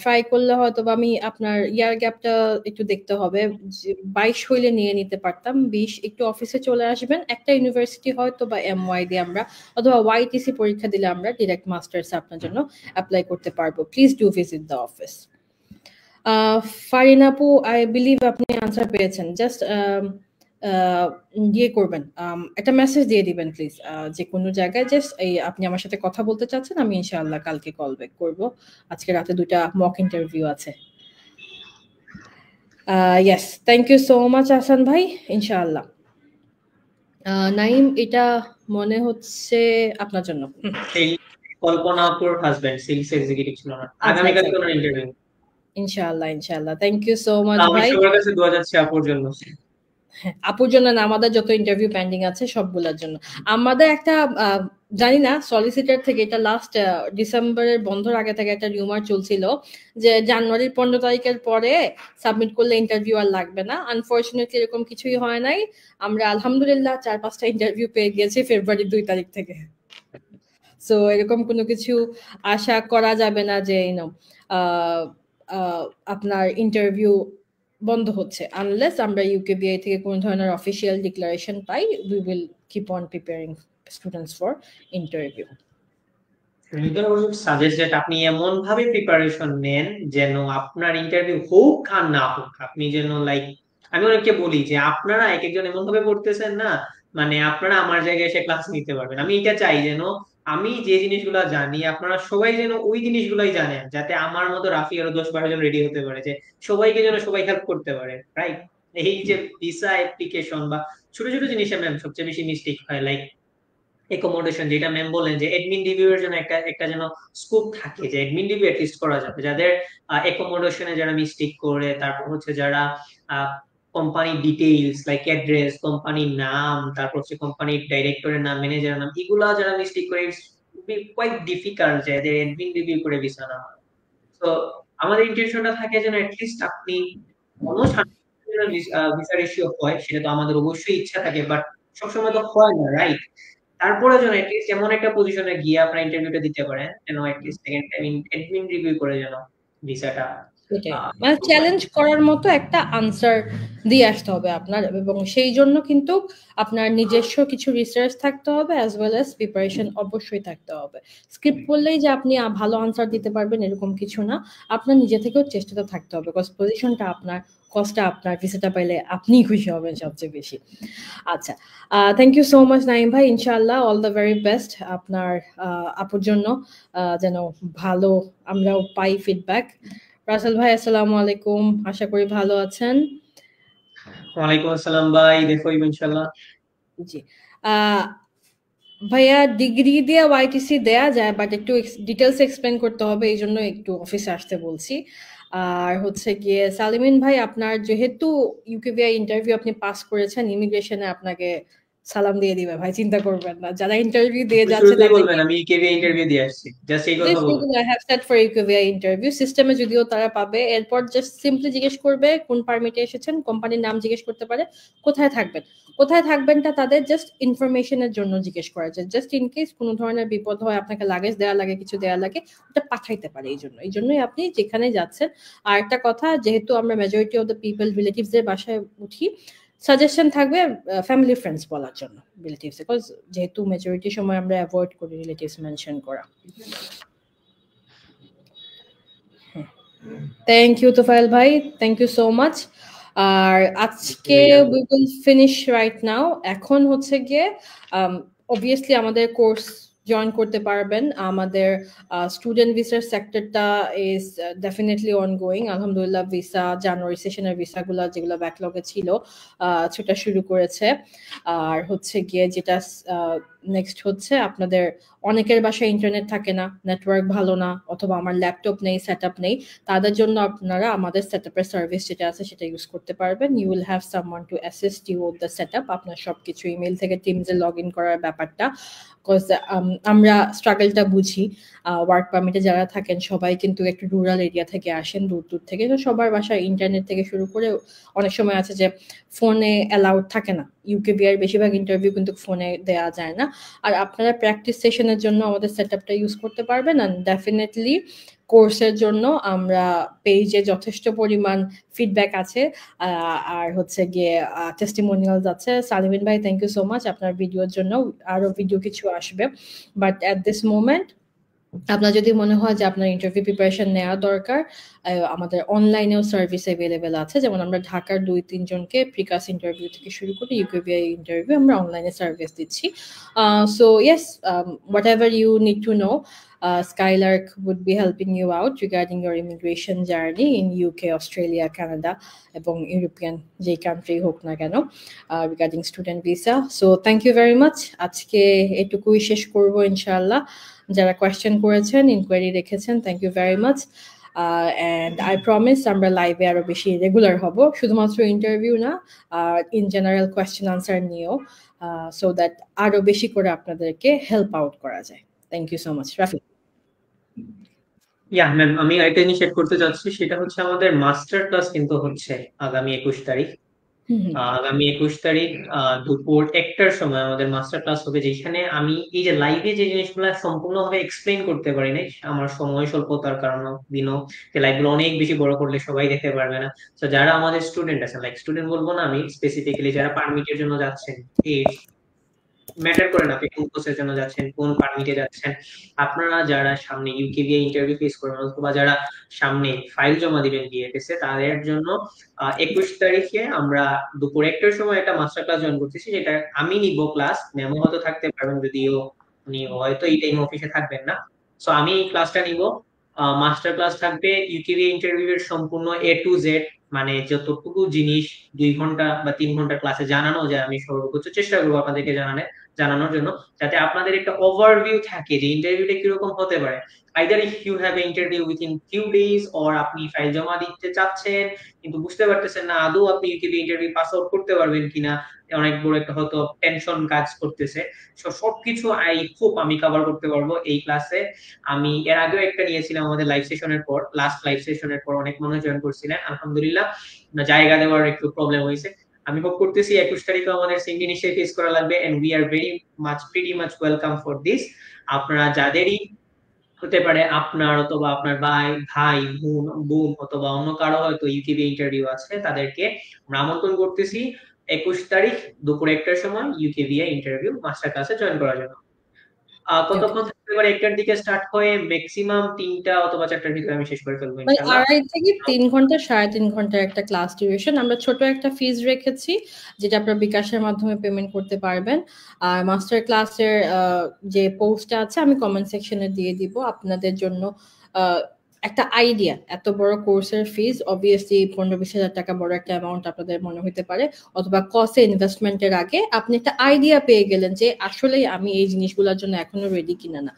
ট্রাই করলে হয়তো বা আমি আপনার ইয়ার গ্যাপটা একটু দেখতে হবে, 22 হইলে নিয়ে নিতে পারতাম, 20 একটু অফিসে চলে আসবেন, একটা ইউনিভার্সিটি হয়তো বা MY দিয়ে আমরা অথবা YTC পরীক্ষা দিলে আমরা ডিরেক্ট মাস্টার্স আপনার জন্য অ্যাপ্লাই করতে পারবো। Please do visit the office. Farin আপু, আই বিলিভ আপনি আনসার পেয়েছেন, জাস্ট ইয়ে করবেন, একটা মেসেজ দিয়ে দিবেন প্লিজ, যে কোনো জায়গায় জাস্ট এই আপনি আমার সাথে কথা বলতে চাচ্ছেন, আমি ইনশাআল্লাহ কালকে কল ব্যাক করবো, আজকে রাতে 2টা মক ইন্টারভিউ আছে। Yes, thank you so much Ahsan ভাই, ইনশাআল্লাহ। নাইম, এটা মনে হচ্ছে আপনার জন্য।
কল্পনা আপুর হাজবেন্ড সেলস এক্সিকিউটিভ ছিল না, আগামীকাল কোন ইন্টারভিউ?
ইনশাআল্লাহ ইনশাআল্লাহ, থ্যাংক ইউ সো মাচ ভাই।
সবার কাছে দোয়া যাচ্ছে আপুর জন্য।
আপুর জন্য না, আমাদের যত ইন্টারভিউ পেন্ডিং আছে সবগুলোর জন্য। আমাদের একটা জানি না, সলিসিটার থেকে এটা লাস্ট ডিসেম্বরের বন্ধর আগে থেকে একটা রিউমার চলছিল যে জানুয়ারির 15 তারিখের পরে সাবমিট করলে ইন্টারভিউ আর লাগবে না। আনফরচুনেটলি এরকম কিছুই হয় নাই, আমরা আলহামদুলিল্লাহ 4-5টা ইন্টারভিউ পেয়ে গিয়েছি ফেব্রুয়ারির 2 তারিখ থেকে। সো এরকম কোনো কিছু আশা করা যাবে না যে আপনার ইন্টারভিউ বন্ধ হচ্ছে, আনলেস আমরা ইউকেবিআই থেকে কোন ধরনের official declaration pi. We will keep on preparing students for interview.
Suggest that আপনি এমন ভাবে প্রিপারেশন নেন যেন আপনার ইন্টারভিউ হোক আর না হোক, আপনি যেন লাইক, আমি অনেককে বলি যে আপনারা এক একজন এমন ভাবে পড়তেছেন না, মানে আপনারা আমার জায়গায় এসে ক্লাস নিতে পারবেন। আমি এটা চাই যেন আমি যে জিনিসগুলো জানি আপনারা সবাই যেন ওই জিনিসগুলোই জানেন, যাতে আমার মতো রাফি আরো 10-12 জন রেডি হতে পারে, যে সবাইকে যেন সবাই হেল্প করতে পারে, রাইট? এই যে ভিসা অ্যাপ্লিকেশন বা ছোট ছোট জিনিসে ম্যাম সবচেয়ে বেশি মিস্টেক হয়, লাইক একোমোডেশন, যেটা ম্যাম বলেন যে অ্যাডমিন রিভিউ এর জন্য একটা একটা যেন স্কোপ থাকে, যে অ্যাডমিন রিভিউ অ্যাটলিস্ট করা যাবে, যাদের একোমোডেশনে যারা মিস্টেক করে, তারপর হচ্ছে যারা কোম্পানি ডিটেইলস লাইক অ্যাড্রেস, কোম্পানির নাম, তারপর হচ্ছে কোম্পানির ডাইরেক্টরের নাম, ম্যানেজারের নাম, এগুলা যারা মিস্টেক করে, ইটস কোয়াইট ডিফিকাল্ট যে এদের অ্যাডমিন রিভিউ করে ভিসা না হয়। তো আমাদের ইন্টেনশনটা থাকে যেন অ্যাটলিস্ট আপনি কোনো ভিসার ইস্যু হয়, সেটা তো আমাদের অবশ্যই ইচ্ছা থাকে, বাট সবসময় তো হয় না, রাইট? তারপরে যেন এটলিস্ট এমন একটা পজিশনে গিয়ে আপনার ইন্টারভিউটা দিতে পারেন যেন at least second time admin review করে যেন ভিসাটা।
মানে চ্যালেঞ্জ করার মতো একটা আনসার দিয়ে আসতে হবে আপনার, এবং সেই জন্য কিন্তু আপনার নিজস্ব কিছু রিসার্চ থাকতে হবে, অ্যাজ ওয়েল অ্যাজ প্রিপারেশন অবশ্যই থাকতে হবে। স্ক্রিপ্ট পড়লেই যে আপনি ভালো আনসার দিতে পারবেন এরকম কিছু না, আপনার নিজে থেকেও চেষ্টাটা থাকতে হবে, বিকজ পজিশনটা আপনার, কষ্টটা আপনার, ভিসাটা পাইলে আপনিই খুশি হবেন সবচেয়ে বেশি। আচ্ছা, thank you so much Naim ভাই, ইনশাআল্লাহ অল দ্য ভেরি বেস্ট আপনার আপুর জন্য, যেন ভালো আমরাও পাই ফিডব্যাক। রাসেল ভাই, আসসালামু আলাইকুম, আশা করি ভালো আছেন।
ওয়ালাইকুম আসসালাম ভাই, দেখো ইনশাআল্লাহ।
জি, ভাইয়া ডিগ্রি দিয়ে ওয়াইটিসি দেয়া যায়, বাট একটু ডিটেলস এক্সপ্লেন করতে হবে, এই জন্য একটু অফিসে আসতে বলছি। আর হচ্ছে গিয়ে সালিমিন ভাই, আপনার যেহেতু ইউকেবিআই ইন্টারভিউ আপনি পাস করেছেন, ইমিগ্রেশনে আপনাকে সালাম দিয়ে দিবে ভাই, চিন্তা করবেন না, যারা ইন্টারভিউ দিয়ে যাচ্ছে
বলবেন আমি ইউকেবিআই ইন্টারভিউ দিয়ে আসছি, জাস্ট এই কথা বলবেন।
I have set for UKVI interview সিস্টেমে যদিও তারা পাবে, এরপর জাস্ট সিম্পলি জিজ্ঞেস করবে কোন পারমিটে এসেছেন, কোম্পানির নাম জিজ্ঞেস করতে পারে, কোথায় থাকবেন, কোথায় থাকবেনটা তাদের জাস্ট ইনফরমেশনের জন্য জিজ্ঞেস করা যায়, জাস্ট ইন কেস কোনো ধরনের বিপদ হয়, আপনাকে লাগেজ দেওয়া লাগে, কিছু দেওয়া লাগে, ওটা পাঠাইতে পারে, এই জন্যই আপনি যেখানে যাচ্ছেন। আর একটা কথা, যেহেতু আমরা মেজরিটি অফ দ্য পিপল রিলেটিভসদের বাসায় উঠি, সাজেশন থাকবে ফ্যামিলি ফ্রেন্ডস বলার জন্য রিলেটিভস, বিকজ যেহেতু মেজরিটি সময় আমরা অ্যাভয়েড করি রিলেটিভস মেনশন করা। থ্যাংক ইউ তোফায়েল ভাই, থ্যাংক ইউ সো মাচ। আর আজকে we will finish right now. এখন হচ্ছে গিয়ে অবভিয়াসলি আমাদের কোর্স জয়েন করতে পারবেন, আমাদের স্টুডেন্ট ভিসার সেক্টরটা ইজ ডেফিনেটলি অনগোয়িং, আলহামদুলিল্লাহ। ভিসা জানুয়ারি সেশনের ভিসাগুলো যেগুলো ব্যাকলগে ছিল ছোটা শুরু করেছে। আর হচ্ছে গিয়ে যেটা নেক্সট হচ্ছে, আপনাদের অনেকের বাসায় ইন্টারনেট থাকে না, নেটওয়ার্ক ভালো না, অথবা আমার ল্যাপটপ নেই, সেট আপ নেই, তাদের জন্য আপনারা আমাদের সেট আপের সার্ভিস যেটা আছে সেটা ইউজ করতে পারবেন। You will have someone to assist you with the set up, আপনার সবকিছু ইমেল থেকে টিমসে লগ ইন করার ব্যাপারটা, বিকজ আমরা স্ট্রাগলটা বুঝি। ওয়ার্ক পারমিটে যারা থাকেন সবাই কিন্তু একটু রুরাল এরিয়া থেকে আসেন, দূর দূর থেকে। তো সবার বাসায় ইন্টারনেট থেকে শুরু করে অনেক সময় আছে যে ফোনে অ্যালাউড থাকে না। ইউকেভিআর বেশিরভাগ ইন্টারভিউ কিন্তু ফোনে দেওয়া যায় না। আর আপনারা প্র্যাকটিস সেশনের জন্য আমাদের সেটআপটা ইউজ করতে পারবেন। আর ডেফিনেটলি কোর্সের জন্য আমরা পেজে যথেষ্ট পরিমাণ ফিডব্যাক আছে, আর হচ্ছে গিয়ে টেস্টিমোনিয়ালস আছে। সালিমিন ভাই, থ্যাংক ইউ সো মাচ আপনার ভিডিওর জন্য। আরো ভিডিও কিছু আসবে, বাট অ্যাট দিস মোমেন্ট আপনার যদি মনে হয় যে আপনার ইন্টারভিউ প্রিপারেশন নেওয়া দরকার, আমাদের অনলাইনেও সার্ভিস অ্যাভেলেবেল আছে। যেমন আমরা ঢাকার 2-3 জনকে প্রিকাস ইন্টারভিউ থেকে শুরু করে ইউকেভিআই ইন্টারভিউ আমরা অনলাইনে সার্ভিস দিচ্ছি। So yes, whatever you need to know, Skylark would be helping you out regarding your immigration journey in UK, Australia, Canada এবং ইউরোপিয়ান যে কান্ট্রি হোক না কেন, regarding student visa. So thank you very much. আজকে এটুকুই শেষ করব ইনশাআল্লাহ। যারা কোয়েশ্চেন করেছেন, ইনকোয়ারি রেখেছেন, thank you very much. And I promise আমরা লাইভে আরো বেশি রেগুলার হব, শুধুমাত্র ইন্টারভিউ না, ইন জেনারেল কোয়েশ্চেন আনসার নিয়েও, সো দ্যাট আরো বেশি করে আপনাদেরকে হেল্প আউট করা যায়। Thank you so much. Rafi?
Ma'am, আমি আরেকটা জিনিস এড করতে চাচ্ছি, সেটা হচ্ছে আমাদের মাস্টার ক্লাস কিন্তু হচ্ছে আগামী 21 তারিখ। আগামী 21 তারিখ দুপুর 1টার সময় আমাদের মাস্টার ক্লাস হবে, যেখানে আমি এই যে লাইভে যে জিনিসগুলো সম্পূর্ণভাবে এক্সপ্লেইন করতে পারি না, আমার সময় স্বল্পতার কারণে দিনও যে লাইভগুলো অনেক বেশি বড় করলে সবাই দেখতে পারবে না। তো যারা আমাদের স্টুডেন্ট আছেন, লাইক স্টুডেন্ট বলবো না আমি, স্পেসিফিক্যালি যারা পারমিটের জন্য যাচ্ছেন, ম্যাটার করে না আপনি কোন কোর্সের জন্য যাচ্ছেন, কোন পারমিটে যাচ্ছেন, আপনারা যারা সামনে ইউকেভিআই ইন্টারভিউ ফেস করবেন অথবা যারা সামনে ফাইল জমা দিবেন বিএফএস এ, তাদের জন্য 21 তারিখে আমরা দুপুর 1টার সময় একটা মাস্টার ক্লাস জয়েন করতেছি, যেটা আমি নিব ক্লাস। ম্যামও হয়তো থাকতে পারবেন, যদিও উনি হয়তো এই টাইম অফিসে থাকবেন না। সো আমি এই ক্লাসটা নিব। মাস্টার ক্লাস থাকবে ইউকেভিআই ইন্টারভিউ এর সম্পূর্ণ A to Z, মানে যতটুকু জিনিস 2 ঘন্টা বা 3 ঘন্টার ক্লাসে জানানো যায় আমি সর্বোচ্চ চেষ্টা করবো আপনাদেরকে জানানোর জন্য, যাতে আপনাদের একটা ওভারভিউ থাকে যে ইন্টারভিউটা কিরকম হতে পারে। Either if you have interview within few days, or আপনি ফাইল জমা দিতে চাচ্ছেন কিন্তু বুঝতে পারতেছেন না আদৌ আপনি ইউকেভিআই ইন্টারভিউ পাস আউট করতে পারবেন কিনা, অনেক বড় একটা হয়তো টেনশন কাজ করতেছে। সবকিছু আই হোপ আমি কভার করতে পারবো এই ক্লাসে। আমি এর আগেও একটা নিয়েছিলাম আমাদের লাইভ সেশনের পর, লাস্ট লাইভ সেশনের পর অনেক মানুষ জয়েন করছিলেন, আলহামদুলিল্লাহ জায়গা দেওয়ার একটু প্রবলেম হয়েছে। আমি হোপ করতেছি 21 তারিখে আমাদের সেম জিনিসটাই ফেস করা লাগবে, and we are pretty much welcome for this. আপনারা যাদেরই হতে পারে, আপনার অথবা আপনার ভাই বোন অথবা অন্য কারো হয়তো ইউকেভিআই ইন্টারভিউ আছে, তাদেরকে আমরা আমন্ত্রণ করতেছি 21 তারিখ দুপুর 1টার সময় ইউকেভিআই ইন্টারভিউ মাস্টার ক্লাসে জয়েন করার জন্য। কতক্ষণ থাকতে পারে? 1টার দিকে স্টার্ট হয়ে ম্যাক্সিমাম 3টা অথবা 4টার ভিতরে আমি শেষ করে ফেলবো ইনশাআল্লাহ।
2.5 থেকে 3 ঘন্টা, 3.5 ঘন্টার একটা ক্লাস ডিউরেশন। আমরা ছোট একটা ফিজ রেখেছি, যেটা আপনারা বিকাশের মাধ্যমে পেমেন্ট করতে পারবেন। আর মাস্টার ক্লাসের যে পোস্টটা আছে আমি কমেন্ট সেকশনে দিয়ে দিব আপনাদের জন্য। একটা আইডিয়া, এত বড় কোর্সের ফিজ অবভিয়াসলি 15-20 হাজার টাকা বড় একটা অ্যামাউন্ট আপনাদের মনে হতে পারে, অথবা কসে ইনভেস্টমেন্টের আগে আপনি একটা আইডিয়া পেয়ে গেলেন যে আসলে আমি এই জিনিসগুলোর জন্য এখনো রেডি কিনা না।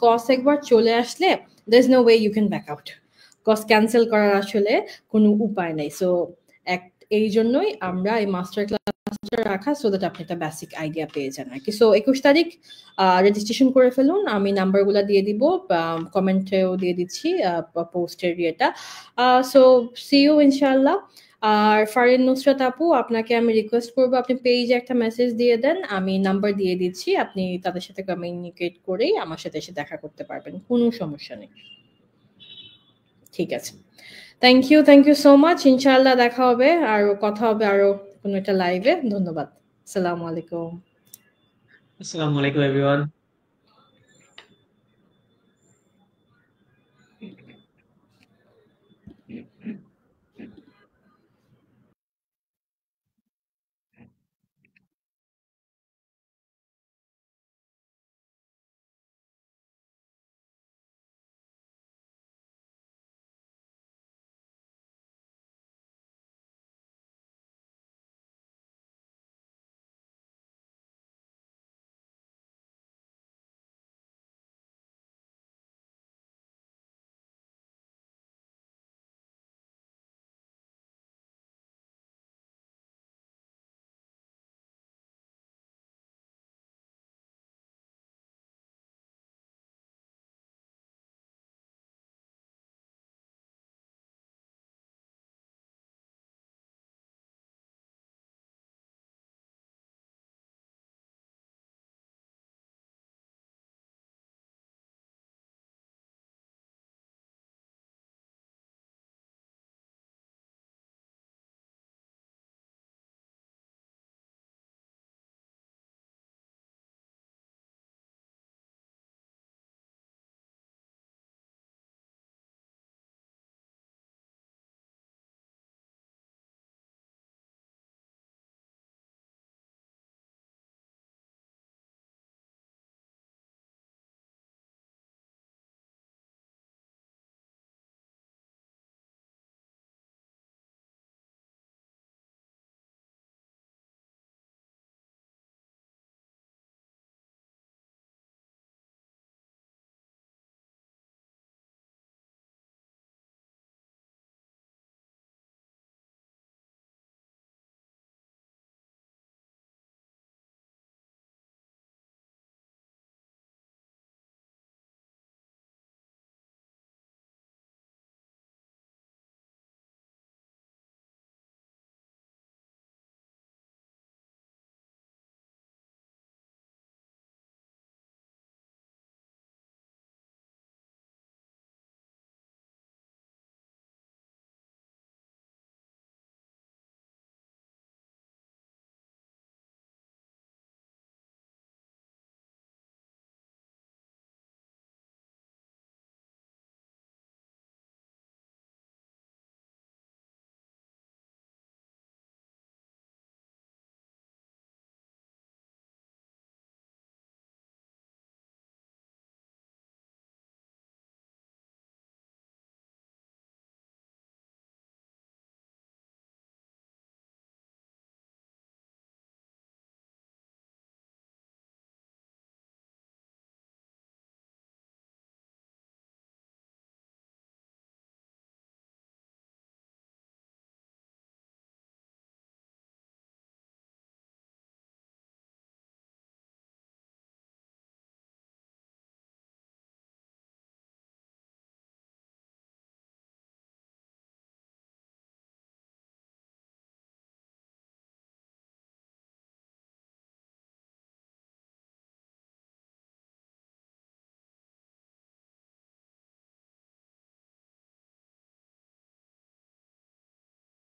কস একবার চলে আসলে there is no way you can back out, cos cancel করার আসলে কোনো উপায় নাই। সো এই জন্যই আমরা এই মাস্টার ক্লাসটা রাখা, সো দ্যাট আপনি একটা বেসিক আইডিয়া পেয়ে যান আর কি। সো 21 তারিখ রেজিস্ট্রেশন করে ফেলুন, আমি নাম্বারগুলো দিয়ে দিব, কমেন্টেও দিয়ে দিচ্ছি পোস্টের ইয়েটা। সো সি ইউ ইনশাআল্লাহ। আর ফারিন নুসরাত আপু, আপনাকে আমি রিকোয়েস্ট করবো আপনি পেজে একটা মেসেজ দিয়ে দেন, আমি নাম্বার দিয়ে দিচ্ছি, আপনি তাদের সাথে কমিউনিকেট করেই আমার সাথে এসে দেখা করতে পারবেন, কোনো সমস্যা নেই। ঠিক আছে, থ্যাংক ইউ সো মাচ। ইনশাআল্লাহ দেখা হবে, আর কথা হবে আরো কোনো একটা লাইভে। ধন্যবাদ। আসসালামু আলাইকুম।
আসসালামু আলাইকুম এভরিওয়ান।